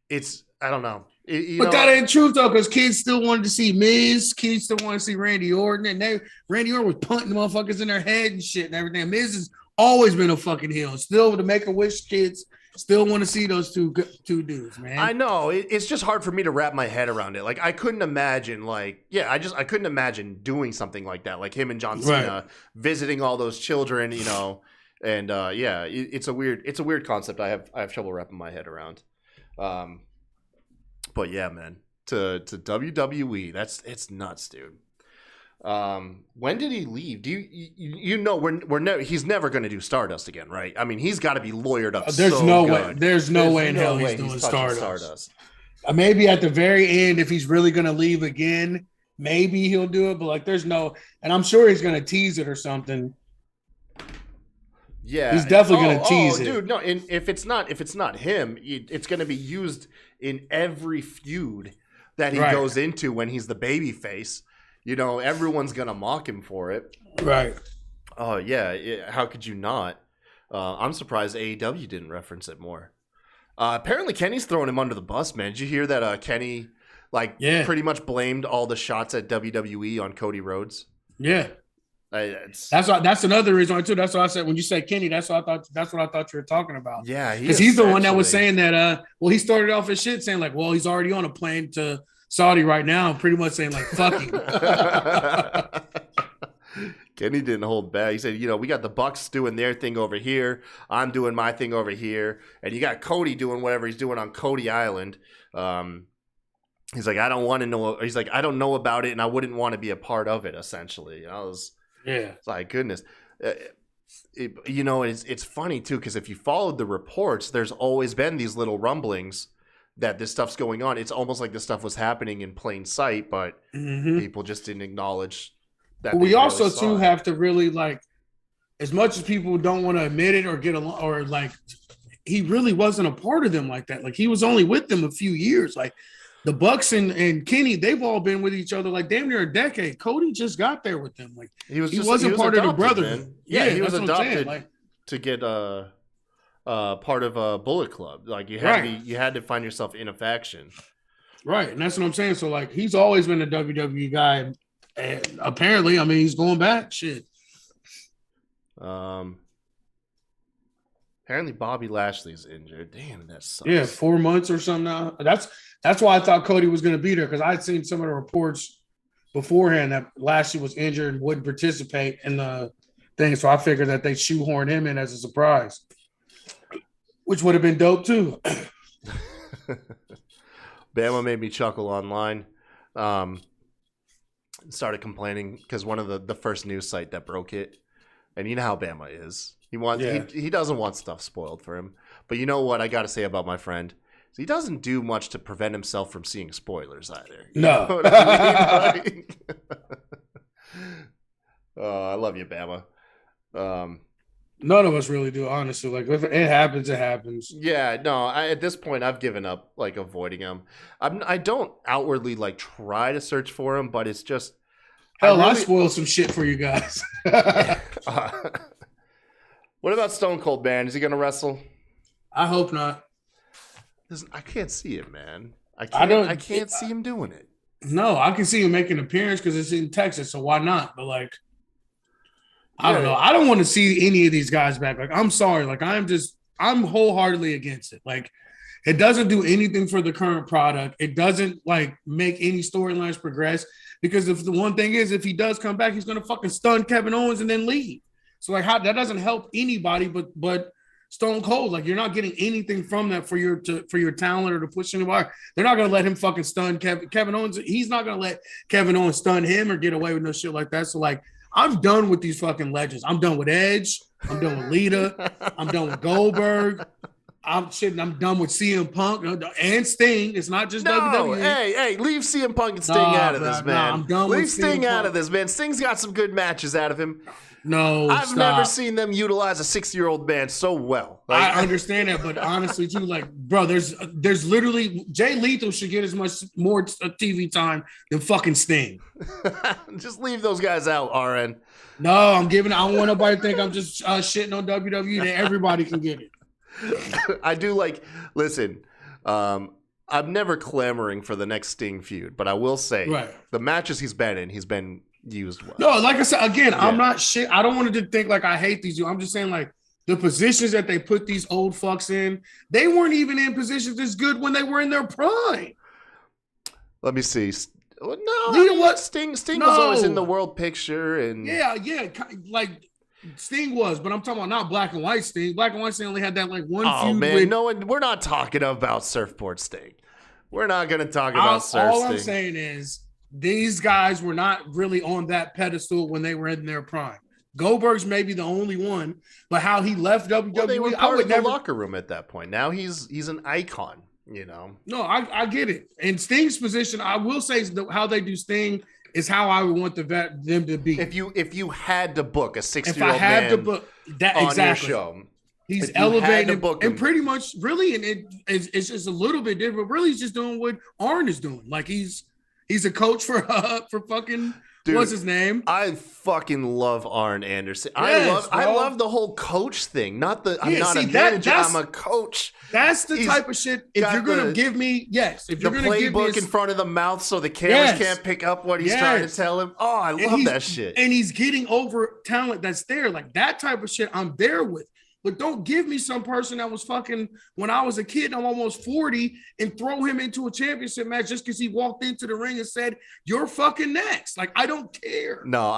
it's, I don't know. That ain't true, though, because kids still wanted to see Miz. Kids still want to see Randy Orton. And Randy Orton was punting motherfuckers in their head and shit and everything. Miz has always been a fucking heel. Still, the Make-A-Wish kids still want to see those two dudes, man. I know. It's just hard for me to wrap my head around it. Like, I couldn't imagine, like, I couldn't imagine doing something like that. Like him and John Cena visiting all those children, you know. And it's a weird concept. I have trouble wrapping my head around. But yeah, man, to WWE, it's nuts, dude. When did he leave? Do you know he's never going to do Stardust again, right? I mean, he's got to be lawyered up. There's no way in hell he's doing Stardust. Maybe at the very end, if he's really going to leave again, maybe he'll do it. But like, there's no, and I'm sure he's going to tease it or something. Yeah, he's definitely going to tease it, dude. No, and if it's not him, it's going to be used in every feud that he goes into when he's the baby face. You know, everyone's going to mock him for it. Right. Oh, yeah. How could you not? I'm surprised AEW didn't reference it more. Apparently, Kenny's throwing him under the bus, man. Did you hear that Kenny, pretty much blamed all the shots at WWE on Cody Rhodes? Yeah. That's another reason, too. That's what I said. When you say Kenny, that's what I thought you were talking about. Yeah. Because he's the one that was saying that, he started off his shit saying, like, well, he's already on a plane to Saudi right now, pretty much saying, like, fuck him. Kenny didn't hold back. He said, you know, we got the Bucks doing their thing over here. I'm doing my thing over here. And you got Cody doing whatever he's doing on Cody Island. He's like, I don't want to know. He's like, I don't know about it, and I wouldn't want to be a part of it, essentially. It's like, goodness. It's funny, too, because if you followed the reports, there's always been these little rumblings that this stuff's going on. It's almost like this stuff was happening in plain sight, but people just didn't acknowledge that. We also too have to really, like, as much as people don't want to admit it or get along, or like, he really wasn't a part of them like that. Like, he was only with them a few years. Like, the Bucks and Kenny, they've all been with each other like damn near a decade. Cody just got there with them. Like, he wasn't part of the brotherhood. Yeah, he was adopted to get part of a Bullet Club. Like, you had to find yourself in a faction. Right. And that's what I'm saying. So, like, he's always been a WWE guy. And apparently, I mean, he's going back. Shit. Apparently Bobby Lashley's injured. Damn, that sucks. Yeah, 4 months or something now. That's why I thought Cody was going to be there, because I'd seen some of the reports beforehand that Lashley was injured and wouldn't participate in the thing. So I figured that they shoehorned him in as a surprise, which would have been dope too. Bama made me chuckle online. Started complaining because one of the first news site that broke it, and you know how Bama is. He doesn't want stuff spoiled for him. But you know what I got to say about my friend? He doesn't do much to prevent himself from seeing spoilers either. You know what I mean? I love you, Bama. None of us really do, honestly. Like, if it happens, it happens. Yeah, no. At this point, I've given up like avoiding him. I don't outwardly like try to search for him, but it's just. Hell, I spoiled some shit for you guys. What about Stone Cold, man? Is he gonna wrestle? I hope not. I can't see it, man. I can't see him doing it. No, I can see him making an appearance because it's in Texas, so why not? But like, I don't know. I don't want to see any of these guys back. Like, I'm sorry. Like, I'm wholeheartedly against it. Like, it doesn't do anything for the current product. It doesn't like make any storylines progress because if the one thing is, if he does come back, he's gonna fucking stun Kevin Owens and then leave. So like, that doesn't help anybody but Stone Cold. Like, you're not getting anything from that for your talent or to push anybody. They're not gonna let him fucking stun Kevin Owens. He's not gonna let Kevin Owens stun him or get away with no shit like that. So like, I'm done with these fucking legends. I'm done with Edge. I'm done with Lita. I'm done with Goldberg. I'm done with CM Punk and Sting. It's not just WWE. Hey, leave CM Punk and Sting out of this, man. I'm done leave with Sting out of this, man. Sting's got some good matches out of him. No, I've never seen them utilize a 60-year-old man so well. Like, I understand that, but honestly, too, like, bro, there's literally Jay Lethal should get as much more TV time than fucking Sting. Just leave those guys out, RN. No, I don't want nobody to think I'm just shitting on WWE. That everybody can get it. I do listen. I'm never clamoring for the next Sting feud, but I will say the matches he's been used well. No, like I said, again, I'm not shit. I don't want to think like I hate these. I'm just saying like the positions that they put these old fucks in, they weren't even in positions as good when they were in their prime. Let me see. No, Sting was always in the world picture, and yeah, like Sting was, but I'm talking about not Black and White Sting. Black and White Sting only had that like one feud. Man, we're not talking about Surfboard Sting. We're not going to talk about Surf Sting. All I'm saying is these guys were not really on that pedestal when they were in their prime. Goldberg's maybe the only one, but how he left WWE, well, they were part of the locker room at that point. Now he's an icon, you know. No, I get it. And Sting's position, I will say, how they do Sting is how I would want them to be. If you had to book a 60-year-old man to book that on exactly. Your show, he's elevated and pretty much really, and it's just a little bit different. Really, he's just doing what Arn is doing. Like he's a coach for fucking. Dude, what's his name? I fucking love Arn Anderson. Yes, I love the whole coach thing. Not the I'm not a manager. I'm a coach. That's the type of shit. If you're gonna give me, if you're gonna give me the playbook in front of the mouth so the cameras can't pick up what he's trying to tell him. Oh, I love that shit. And he's getting over talent that's there. Like that type of shit, I'm there with. But don't give me some person that was fucking when I was a kid, I'm almost 40, and throw him into a championship match just because he walked into the ring and said, "You're fucking next." Like, I don't care. No,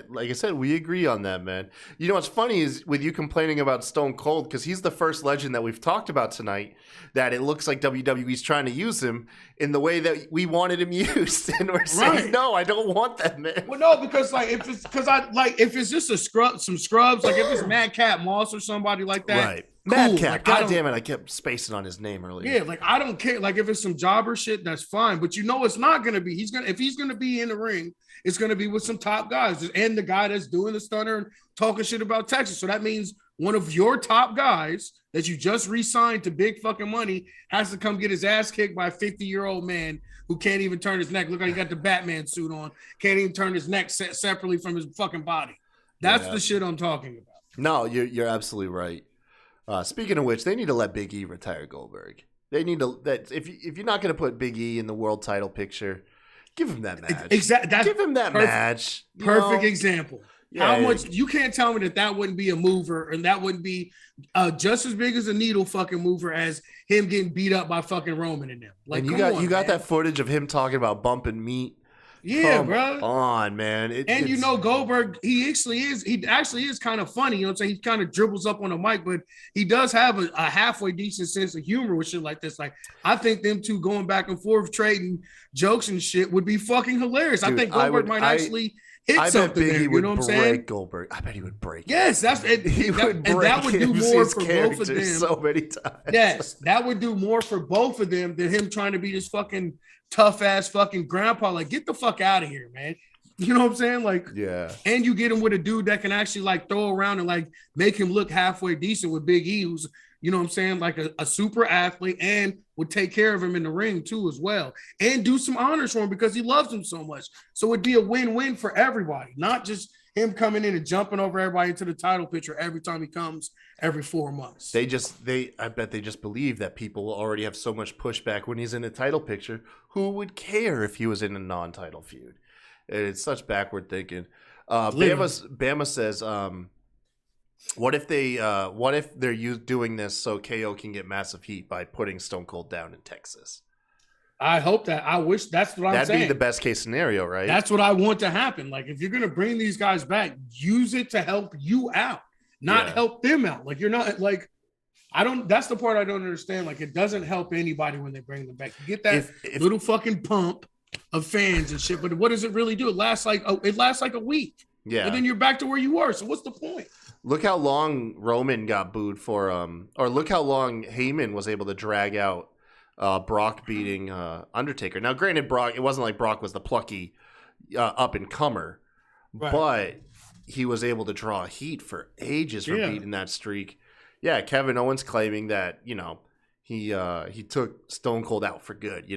like I said, we agree on that, man. You know what's funny is with you complaining about Stone Cold, because he's the first legend that we've talked about tonight, that it looks like WWE's trying to use him in the way that we wanted him used. And we're saying, no, I don't want that, man. Well, no, because if it's just some scrubs, like if it's Madcap Moss or somebody like that. Right. Cool. Madcap. Like, God damn it. I kept spacing on his name earlier. Yeah, like I don't care. Like if it's some jobber shit, that's fine. But you know it's not gonna be. If he's gonna be in the ring, it's gonna be with some top guys. And the guy that's doing the stunner and talking shit about Texas. So that means one of your top guys that you just re-signed to big fucking money has to come get his ass kicked by a 50-year-old man who can't even turn his neck. Look like he got the Batman suit on. Can't even turn his neck separately from his fucking body. That's the shit I'm talking about. No, you're absolutely right. Speaking of which, they need to let Big E retire Goldberg. They need to if you're not going to put Big E in the world title picture, give him that match. Exactly. Give him that match. Perfect example. Yeah, how much you can't tell me that wouldn't be a mover and that wouldn't be just as big as a needle fucking mover as him getting beat up by fucking Roman and them. Like, and you got that footage of him talking about bumping meat. Yeah, Come bro. on, man. You know, Goldberg, he actually is kind of funny. You know what I'm saying? He kind of dribbles up on the mic, but he does have a halfway decent sense of humor with shit like this. Like, I think them two going back and forth trading jokes and shit would be fucking hilarious. Dude, I think Goldberg might actually hit something there. You know what I'm saying? Goldberg. I bet he would break. Yes, he would break. And that would do more for both of them. So many times. Yes, that would do more for both of them than him trying to be this fucking tough ass fucking grandpa. Like, get the fuck out of here, man. You know what I'm saying? Like, Yeah. And you get him with a dude that can actually like throw around and like make him look halfway decent with Big E, who's, you know what I'm saying, like a super athlete and would take care of him in the ring too as well. And do some honors for him because he loves him so much. So it'd be a win-win for everybody, not just him coming in and jumping over everybody into the title picture every time he comes every 4 months. I bet they just believe that people already have so much pushback when he's in a title picture. Who would care if he was in a non-title feud? It's such backward thinking. Bama says, what if they're doing this so KO can get massive heat by putting Stone Cold down in Texas? I hope that. I wish that's what I'm saying. That'd be the best case scenario, right? That's what I want to happen. Like, if you're going to bring these guys back, use it to help you out, not help them out. Like, you're not like, that's the part I don't understand. Like, it doesn't help anybody when they bring them back. You get that little fucking pump of fans and shit, but what does it really do? It lasts like a week. Yeah. And then you're back to where you were. So what's the point? Look how long Roman got booed for, or look how long Heyman was able to drag out Brock beating Undertaker. Now, granted, Brock, it wasn't like Brock was the plucky up-and-comer, right. But he was able to draw heat for ages for beating that streak. Yeah, Kevin Owens claiming that, he took Stone Cold out for good,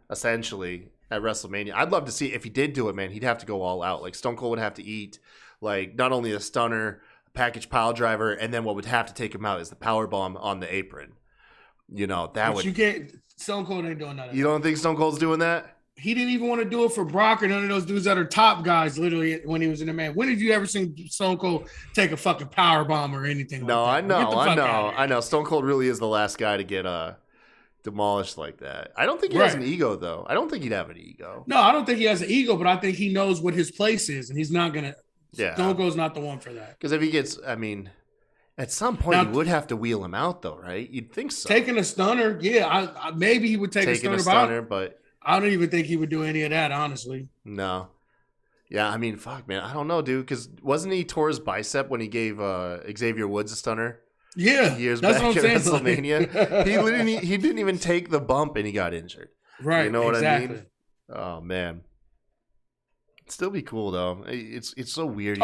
essentially at WrestleMania. I'd love to see if he did do it, man. He'd have to go all out. Like, Stone Cold would have to eat, like, not only a stunner, a package pile driver, and then what would have to take him out is the power bomb on the apron. You can't. Stone Cold ain't doing that. You don't think Stone Cold's doing that? He didn't even want to do it for Brock or none of those dudes that are top guys. Literally, when he was in the man, when did you ever see Stone Cold take a fucking power bomb or anything? No, like that? I know. Stone Cold really is the last guy to get demolished like that. I don't think he has an ego, though. I don't think he'd have an ego. No, I don't think he has an ego, but I think he knows what his place is, and he's not gonna. Yeah, Stone Cold's not the one for that. Because if he gets, at some point, you would have to wheel him out, though, right? You'd think so. Taking a stunner, I maybe he would take a stunner, but I don't even think he would do any of that, honestly. No. Yeah, fuck, man. I don't know, dude, because wasn't he tore his bicep when he gave Xavier Woods a stunner? Yeah, years back at WrestleMania. He didn't even take the bump and he got injured. Right, you know what exactly. I mean? Oh, man. It'd still be cool, though. It's so weird.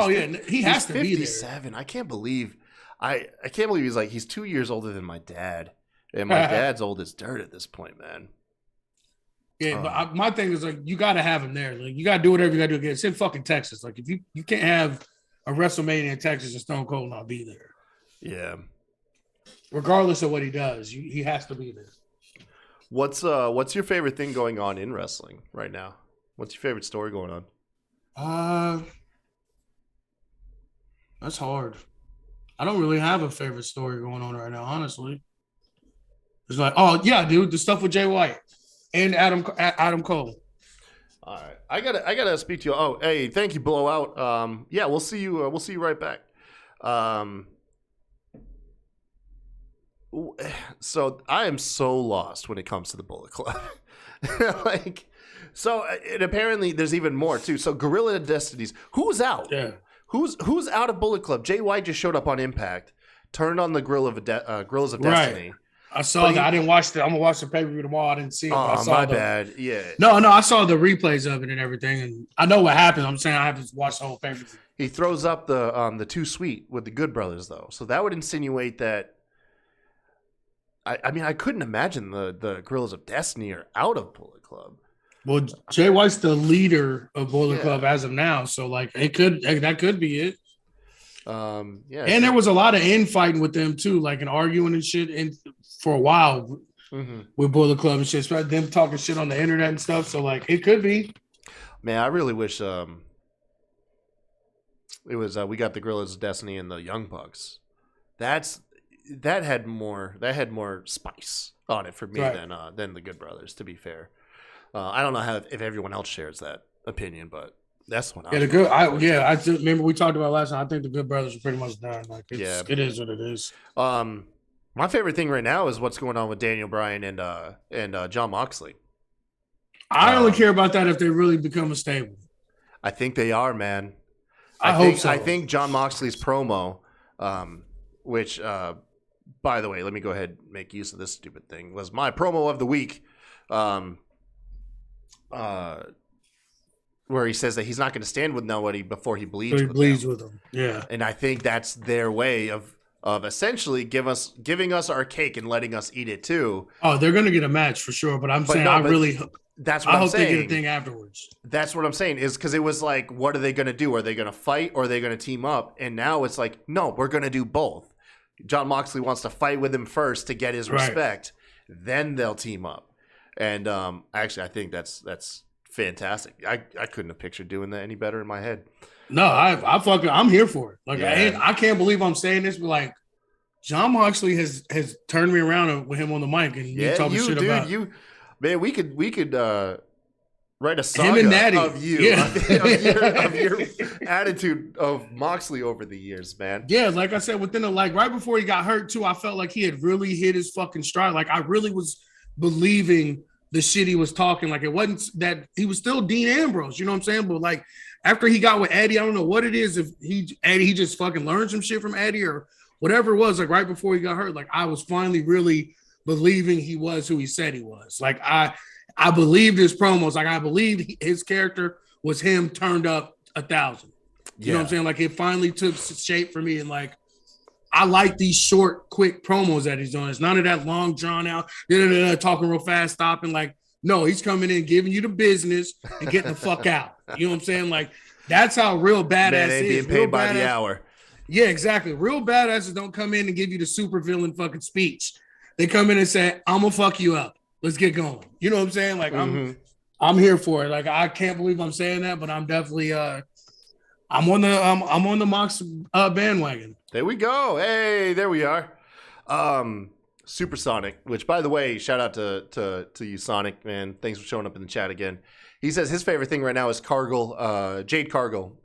He has to be there. 57. I can't believe he's 2 years older than my dad. And my dad's old as dirt at this point, man. Yeah, but my thing is, like, you got to have him there. Like, you got to do whatever you got to do. It's in fucking Texas. Like, if you can't have a WrestleMania in Texas and Stone Cold not be there. Yeah. Regardless of what he does, he has to be there. What's your favorite thing going on in wrestling right now? What's your favorite story going on? That's hard. I don't really have a favorite story going on right now, honestly. It's like, oh yeah, dude, the stuff with Jay White and Adam Cole. All right, I gotta speak to you. Oh, hey, thank you, Blowout. Yeah, we'll see you right back. So I am so lost when it comes to the Bullet Club. And apparently there's even more too. So Gorilla Destinies, who's out? Yeah. Who's out of Bullet Club? Jay White just showed up on Impact, turned on the Gorillas of Destiny. I saw that. I didn't watch it. I'm gonna watch the pay-per-view tomorrow. I didn't see it. Oh, my bad. Yeah. No, I saw the replays of it and everything, and I know what happened. I'm saying I have to watch the whole pay-per-view. He throws up the Too Sweet with the Good Brothers, though, so that would insinuate that. I couldn't imagine the Gorillas of Destiny are out of Bullet Club. Well, Jay White's the leader of Bullet Club as of now, so like that could be it. Yeah, and there was a lot of infighting with them too, like and arguing and shit, and for a while with Bullet Club and shit, especially them talking shit on the internet and stuff. So like it could be. Man, I really wish it was we got the Gorillas of Destiny and the Young Bucks. That had more spice on it for me than the Good Brothers. To be fair, I don't know if everyone else shares that opinion, but that's what I just remember we talked about last time. I think the Good Brothers are pretty much done. Like it is what it is. My favorite thing right now is what's going on with Daniel Bryan and Jon Moxley. I only care about that if they really become a stable. I think they are, man. I hope so. I think Jon Moxley's promo, which, by the way, let me go ahead and make use of this stupid thing, was my promo of the week. where he says that he's not going to stand with nobody before he bleeds. So he bleeds with them. Yeah, and I think that's their way of essentially giving us our cake and letting us eat it too. Oh, they're gonna get a match for sure. But I'm saying that's what I I'm hope saying. they get a thing afterwards. That's what I'm saying is because it was like, what are they gonna do? Are they gonna fight or are they gonna team up? And now it's like, no, we're gonna do both. John Moxley wants to fight with him first to get his respect, then they'll team up. And actually, I think that's fantastic. I couldn't have pictured doing that any better in my head. No, I'm here for it. Like I can't believe I'm saying this, but like John Moxley has turned me around with him on the mic and me talking shit about. Man, we could write a saga of you of your attitude of Moxley over the years, man. Yeah, like I said, within right before he got hurt too, I felt like he had really hit his fucking stride. Like I really was believing the shit he was talking. Like it wasn't that he was still Dean Ambrose, you know what I'm saying? But like after he got with Eddie, I don't know what it is. If he just fucking learned some shit from Eddie or whatever it was. Like right before he got hurt, like I was finally really believing he was who he said he was. Like I believed his promos. Like I believed his character was him turned up 1,000. You know what I'm saying? Like it finally took shape for me. And like I like these short, quick promos that he's doing. It's none of that long, drawn out, talking real fast, stopping. Like, no, he's coming in, giving you the business and getting the fuck out. You know what I'm saying? Like, that's how real badass Man ain't is. being paid by the hour. Yeah, exactly. Real badasses don't come in and give you the super villain fucking speech. They come in and say, I'm going to fuck you up. Let's get going. You know what I'm saying? Like, I'm here for it. Like, I can't believe I'm saying that, but I'm definitely I'm on the Mox bandwagon. There we go. Hey, there we are. Supersonic, which by the way, shout out to you, Sonic, man. Thanks for showing up in the chat again. He says his favorite thing right now is Cargill, Jade Cargill,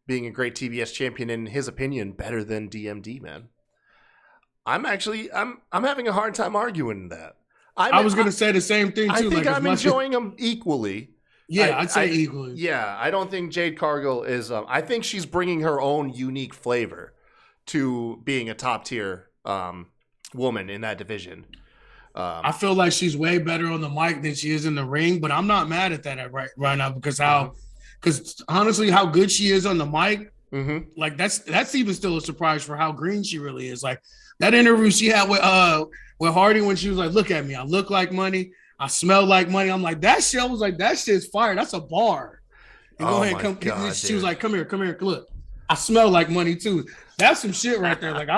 being a great TBS champion, in his opinion, better than DMD, man. I'm having a hard time arguing that. I was gonna say the same thing too. I think I'm enjoying them equally. Yeah, I'd say equally. Yeah, I don't think Jade Cargill is. I think she's bringing her own unique flavor to being a top tier woman in that division. I feel like she's way better on the mic than she is in the ring, but I'm not mad at that right now because honestly, how good she is on the mic, like that's even still a surprise for how green she really is. Like that interview she had with Hardy when she was like, "Look at me, I look like money, I smell like money." I'm like, that shit. I was like, that shit's fire. That's a bar. And go ahead, come. God, she was like, "Come here, look, I smell like money too." That's some shit right there. Like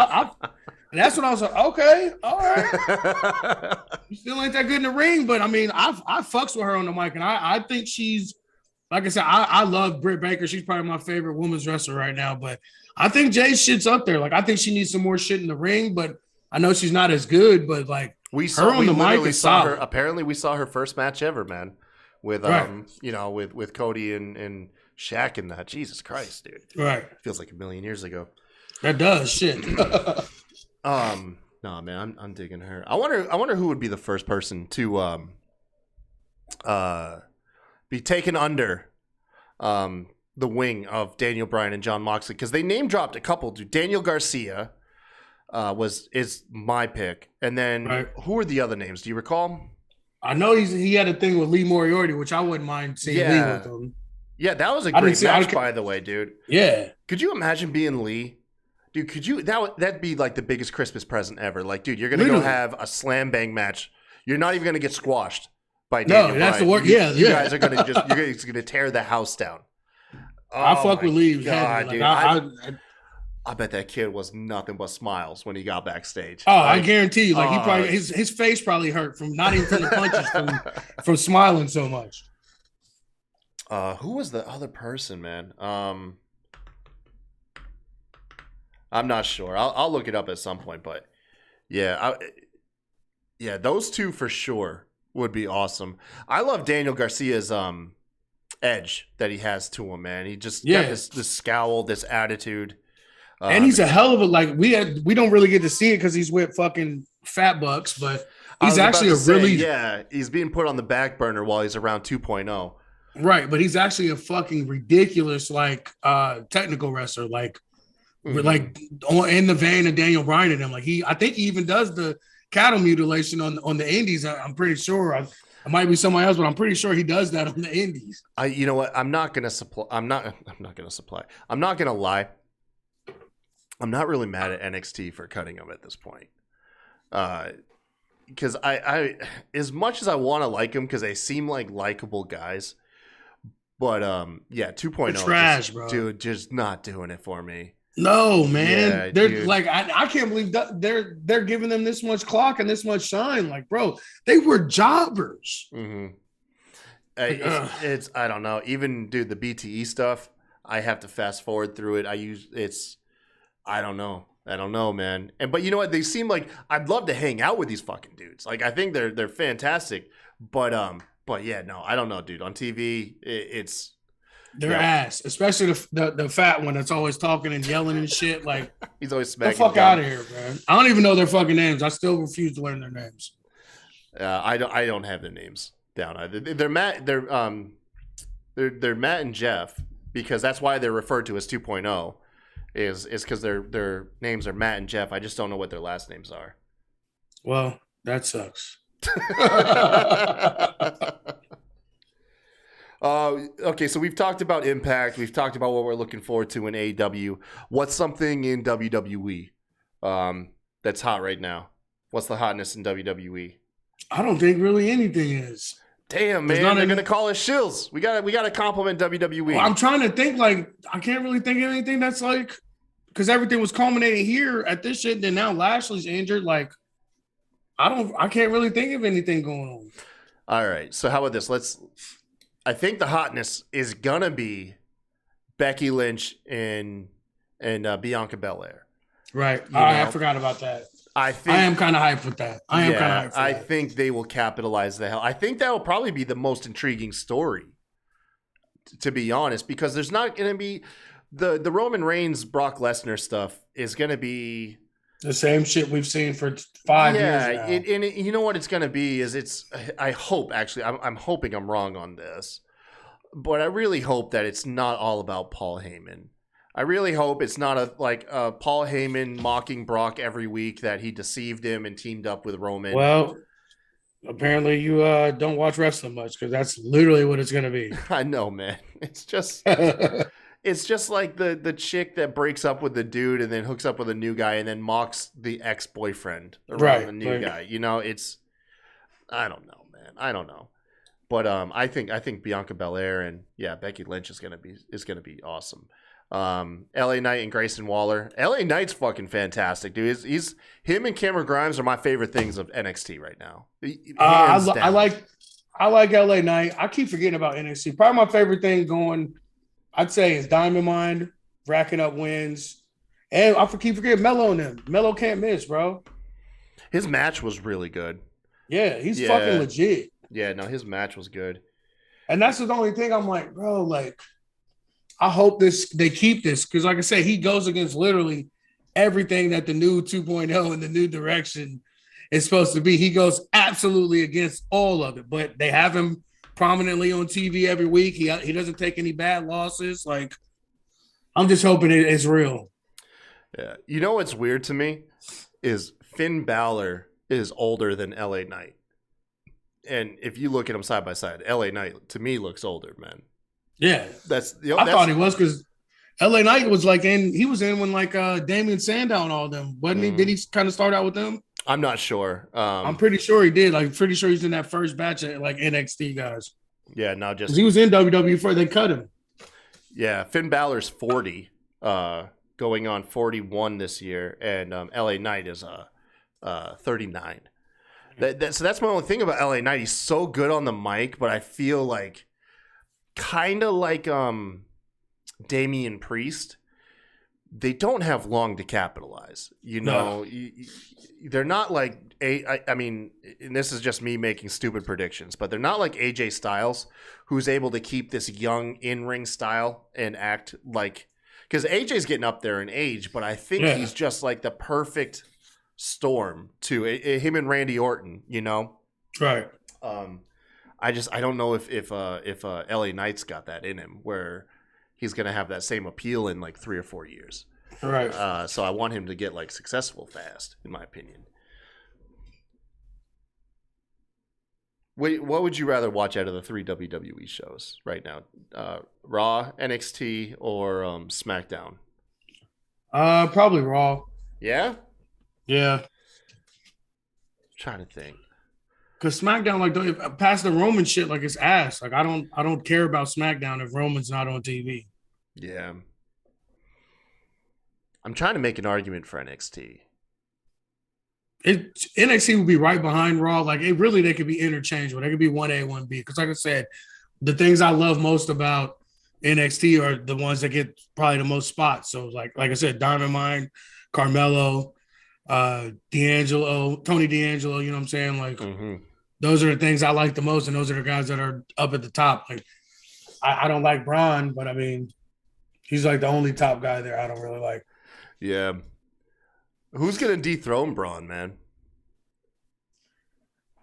that's when I was like, okay, all right. You still ain't that good in the ring, but I mean, I fucks with her on the mic, and I think she's, like I said, I love Britt Baker. She's probably my favorite women's wrestler right now, but I think Jay's shit's up there. Like I think she needs some more shit in the ring, but I know she's not as good. But like we saw her. Apparently, we saw her first match ever, man, with with Cody and Shaq and that. Jesus Christ, dude. Right. Feels like a million years ago. That does shit. No, man, I'm digging her. I wonder who would be the first person to be taken under the wing of Daniel Bryan and John Moxley, because they name dropped a couple. Dude, Daniel Garcia is my pick, and then who are the other names? Do you recall? I know he had a thing with Lee Moriarty, which I wouldn't mind seeing Lee with him. Yeah, that was a great match, by the way, dude. Yeah. Could you imagine being Lee? Dude, could you? That'd be like the biggest Christmas present ever. Like, dude, you're gonna go have a slam bang match. You're not even gonna get squashed by Daniel Bryan. That's the work. You guys are gonna you're gonna tear the house down. I fuck with Lee. God, dude. I bet that kid was nothing but smiles when he got backstage. Oh, I guarantee you. Like he probably his face probably hurt from not even from the punches, from smiling so much. Who was the other person, man? I'm not sure. I'll look it up at some point, but yeah, those two for sure would be awesome. I love Daniel Garcia's edge that he has to him, man. He just got this scowl, this attitude, and he's a hell of a we don't really get to see it because he's with fucking Fat Bucks, but he's actually he's being put on the back burner while he's around 2.0. Right, but he's actually a fucking ridiculous technical wrestler, like in the vein of Daniel Bryan and him. Like I think he even does the cattle mutilation on the indies. I'm pretty sure. It might be somebody else, but I'm pretty sure he does that on the indies. You know what? I'm not gonna lie. I'm not really mad at NXT for cutting them at this point. Because I as much as I want to like them because they seem like likable guys, but 2.0 trash, bro. Dude, just not doing it for me. No, man. Yeah, they're dude. like, I can't believe that they're giving them this much clock and this much shine. Like, bro, they were jobbers. Mm-hmm. It's I don't know. Even dude, the BTE stuff, I have to fast forward through it. I don't know, man. But you know what? They seem like I'd love to hang out with these fucking dudes. Like I think they're fantastic. But yeah, no, I don't know, dude. On TV, it's their ass, especially the fat one that's always talking and yelling and shit. Like he's always smacking. The fuck out of here, man. I don't even know their fucking names. I still refuse to learn their names. I don't have their names down either. They're Matt and Jeff because that's why they're referred to as 2.0 is because their names are Matt and Jeff. I just don't know what their last names are. Well, that sucks. Okay, so we've talked about Impact. We've talked about what we're looking forward to in AEW. What's something in WWE that's hot right now? What's the hotness in WWE? I don't think really anything is. Damn, man, they're gonna call us shills. We gotta compliment WWE. Well, I'm trying to think. Like, I can't really think of anything that's like, because everything was culminating here at this shit. Then now Lashley's injured. Like, I can't really think of anything going on. All right, so how about this? I think the hotness is gonna be Becky Lynch and Bianca Belair. Right. I forgot about that. I am kind of hyped with that. I think they will capitalize the hell. I think that will probably be the most intriguing story, to be honest, because there's not going to be the Roman Reigns Brock Lesnar stuff is going to be the same shit we've seen for 5 years now. And you know what it's going to be is I hope actually I'm hoping I'm wrong on this, but I really hope that it's not all about Paul Heyman. I really hope it's not like Paul Heyman mocking Brock every week that he deceived him and teamed up with Roman. Well, apparently you don't watch wrestling much because that's literally what it's going to be. I know, man. It's just it's just like the chick that breaks up with the dude and then hooks up with a new guy and then mocks the ex-boyfriend around the new guy. You know, I don't know, man. I don't know. But I think Bianca Belair and Becky Lynch is gonna be awesome. LA Knight and Grayson Waller. LA Knight's fucking fantastic, dude. He's him and Cameron Grimes are my favorite things of NXT right now. I like LA Knight. I keep forgetting about NXT. Probably my favorite thing going, I'd say, is Diamond Mine racking up wins, and I keep forgetting Melo and them. Melo can't miss, bro. His match was really good. Yeah, he's fucking legit. Yeah, no, his match was good. And that's the only thing I'm like, bro, like, I hope they keep this because, like I said, he goes against literally everything that the new 2.0 and the new direction is supposed to be. He goes absolutely against all of it, but they have him prominently on TV every week. He doesn't take any bad losses. Like, I'm just hoping it's real. Yeah. You know what's weird to me is Finn Balor is older than LA Knight. And if you look at them side by side, LA Knight to me looks older, man. Yeah, I thought he was because LA Knight was like he was in when like Damian Sandow and all them, wasn't he? Did he kind of start out with them? I'm not sure. I'm pretty sure he did. Like, pretty sure he's in that first batch of like NXT guys. Yeah, no, just he was in WWE before they cut him. Yeah, Finn Balor's 40, going on 41 this year, and LA Knight is 39. So that's my only thing about LA Knight. He's so good on the mic, but I feel like kind of like Damian Priest, they don't have long to capitalize. You know, they're not like I mean, and this is just me making stupid predictions, but they're not like AJ Styles, who's able to keep this young in-ring style and act like, because AJ's getting up there in age, but I think he's just like the perfect storm to him and Randy Orton. You know, right? I don't know if LA Knight's got that in him where he's gonna have that same appeal in like 3 or 4 years. Right. So I want him to get like successful fast, in my opinion. Wait, what would you rather watch out of the 3 WWE shows right now? Raw, NXT, or SmackDown? Probably Raw. Yeah? Yeah. Trying to think. Because SmackDown, like, past the Roman shit, like, it's ass. Like, I don't care about SmackDown if Roman's not on TV. Yeah. I'm trying to make an argument for NXT. NXT would be right behind Raw. Like, they could be interchangeable. They could be 1A, 1B. Because, like I said, the things I love most about NXT are the ones that get probably the most spots. So, like I said, Diamond Mine, Carmelo, D'Angelo, Tony D'Angelo, you know what I'm saying? Like, those are the things I like the most, and those are the guys that are up at the top. Like, I don't like Braun, but I mean, he's like the only top guy there I don't really like. Yeah. Who's going to dethrone Braun, man?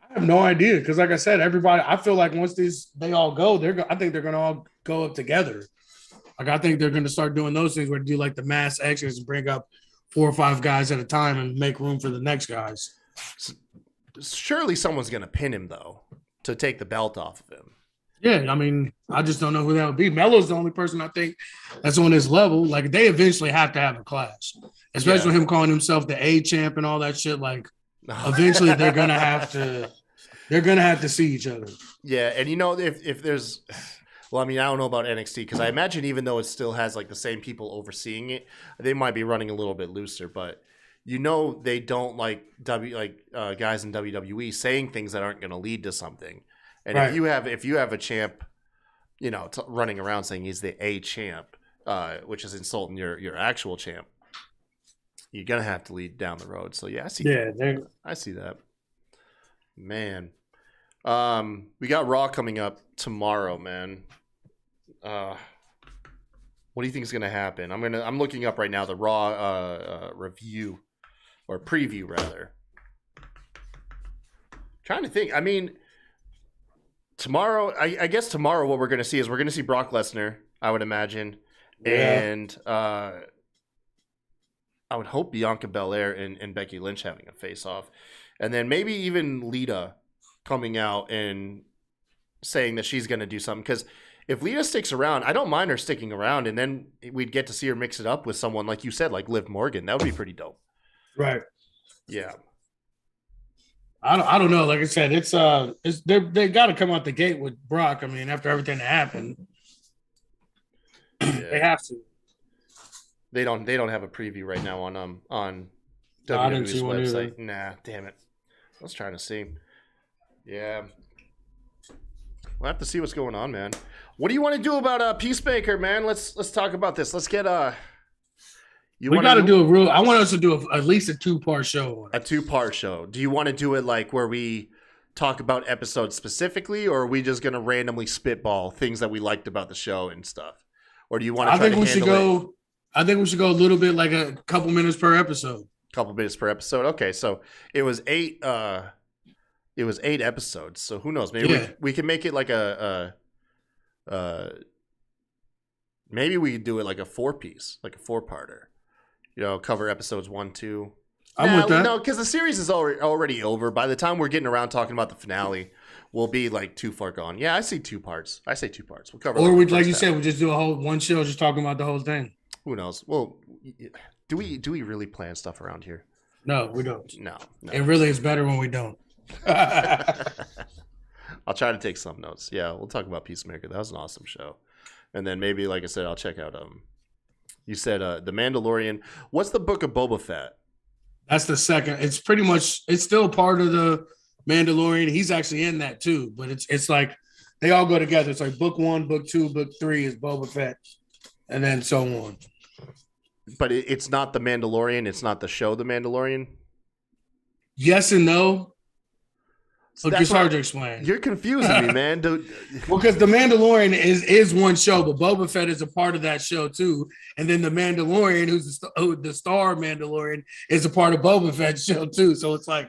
I have no idea because, like I said, everybody. I feel like once they all go, I think they're going to all go up together. Like, I think they're going to start doing those things where they do like the mass exits and bring up 4 or 5 guys at a time and make room for the next guys. Surely someone's going to pin him, though, to take the belt off of him. Yeah, I mean, I just don't know who that would be. Melo's the only person I think that's on his level. Like, they eventually have to have a clash, especially with him calling himself the A champ and all that shit. Like, eventually they're gonna have to see each other. Yeah, and if there's, well, I mean, I don't know about NXT because I imagine even though it still has like the same people overseeing it, they might be running a little bit looser. But they don't like guys in WWE saying things that aren't going to lead to something. And right. if you have a champ, running around saying he's the A champ, which is insulting your actual champ, you're gonna have to lead down the road. So yeah, I see. Yeah, I see that. Man, we got Raw coming up tomorrow, man. What do you think is gonna happen? I'm looking up right now the Raw review or preview rather. Trying to think. I mean. Tomorrow, I guess tomorrow what we're going to see is we're going to see Brock Lesnar, I would imagine. Yeah. And I would hope Bianca Belair and Becky Lynch having a face-off. And then maybe even Lita coming out and saying that she's going to do something. Because if Lita sticks around, I don't mind her sticking around. And then we'd get to see her mix it up with someone, like you said, like Liv Morgan. That would be pretty dope. Right. Yeah. I don't know. Like I said, they got to come out the gate with Brock. I mean, after everything that happened, they have to. They don't have a preview right now on WWE's website. Nah, damn it. I was trying to see. Yeah, we'll have to see what's going on, man. What do you want to do about Peacemaker, man? Let's talk about this. Let's get we got to do a real. I want us to do at least a 2-part show. A 2-part show. Do you want to do it like where we talk about episodes specifically, or are we just going to randomly spitball things that we liked about the show and stuff? Or do you want to? I think we should go a little bit, like a couple minutes per episode. Couple minutes per episode. Okay, so it was 8. It was 8 episodes. So who knows? Maybe we can make it like maybe we could do it like a 4-piece, like a 4-parter. Cover episodes 1, 2. I'm with that. No, because the series is already over. By the time we're getting around talking about the finale, we'll be like too far gone. Yeah, I see 2 parts. I say 2 parts. We'll cover. Or like you said, we'll just do a whole one show, just talking about the whole thing. Who knows? Well, do we really plan stuff around here? No, we don't. No. It really is better when we don't. I'll try to take some notes. Yeah, we'll talk about Peacemaker. That was an awesome show. And then maybe, like I said, I'll check out you said The Mandalorian. What's the Book of Boba Fett? That's the second. It's pretty much, it's still part of the Mandalorian. He's actually in that too, but it's like they all go together. It's like book 1, book 2, book 3 is Boba Fett, and then so on. But it's not The Mandalorian. It's not the show The Mandalorian. Yes and no. So it's hard to explain. You're confusing me, man. Well, because The Mandalorian is one show, but Boba Fett is a part of that show too. And then The Mandalorian, who's the star Mandalorian, is a part of Boba Fett's show too. So it's like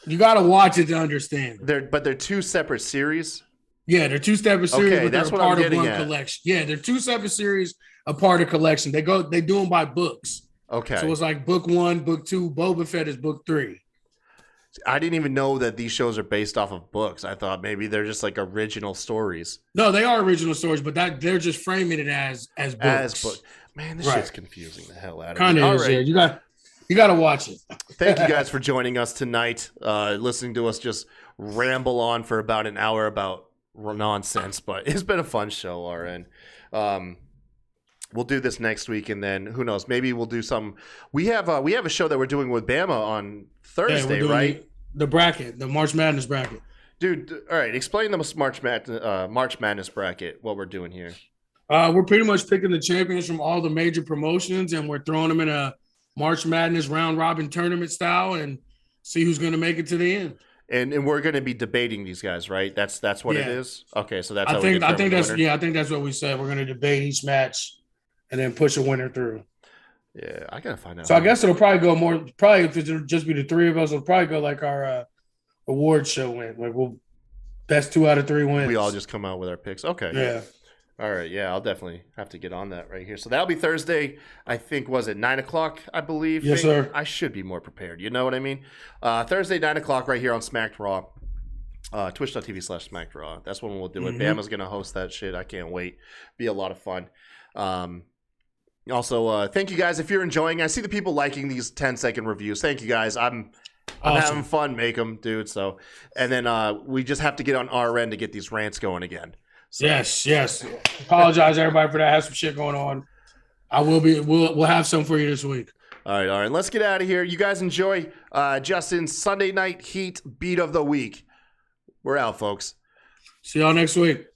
you got to watch it to understand. They're 2 separate series. Yeah, they're 2 separate series, but they're a part of one collection. Yeah, they're 2 separate series, a part of collection. They do them by books. Okay. So it's like book 1, book 2. Boba Fett is book 3. I didn't even know that these shows are based off of books. I thought maybe they're just like original stories. No, they are original stories, but they're just framing it as books. Man, this shit's confusing the hell out of me. Kind of is. Right. Yeah. You got to watch it. Thank you guys for joining us tonight. Listening to us just ramble on for about an hour about nonsense, but it's been a fun show, our end. We'll do this next week, and then who knows? Maybe we'll do some. We have a show that we're doing with Bama on Thursday, right? The bracket, the March Madness bracket. Dude, all right. Explain the March Madness bracket. What we're doing here. We're pretty much picking the champions from all the major promotions, and we're throwing them in a March Madness round robin tournament style, and see who's going to make it to the end. And we're going to be debating these guys, right? That's what it is. Okay, so that's. I think that's what we said. We're going to debate each match, and then push a winner through. Yeah, I gotta find out. So I guess it'll probably go more. Probably if it'll just be the three of us, it'll probably go like our award show win. Like we'll best 2 out of 3 wins. We all just come out with our picks. Okay. Yeah. All right. Yeah, I'll definitely have to get on that right here. So that'll be Thursday. I think was it 9:00? I believe. Yes, sir. I should be more prepared. You know what I mean? Thursday 9:00 right here on Smacked Raw. Twitch.tv/Smacked Raw. That's when we'll do it. Bama's gonna host that shit. I can't wait. Be a lot of fun. Also, thank you guys if you're enjoying. I see the people liking these 10-second reviews. Thank you guys. I'm having fun make them, dude. So, and then we just have to get on our end to get these rants going again. So. Yes. Apologize everybody for that. I have some shit going on. We'll have some for you this week. All right. Let's get out of here. You guys enjoy Justin's Sunday Night Heat beat of the week. We're out, folks. See y'all next week.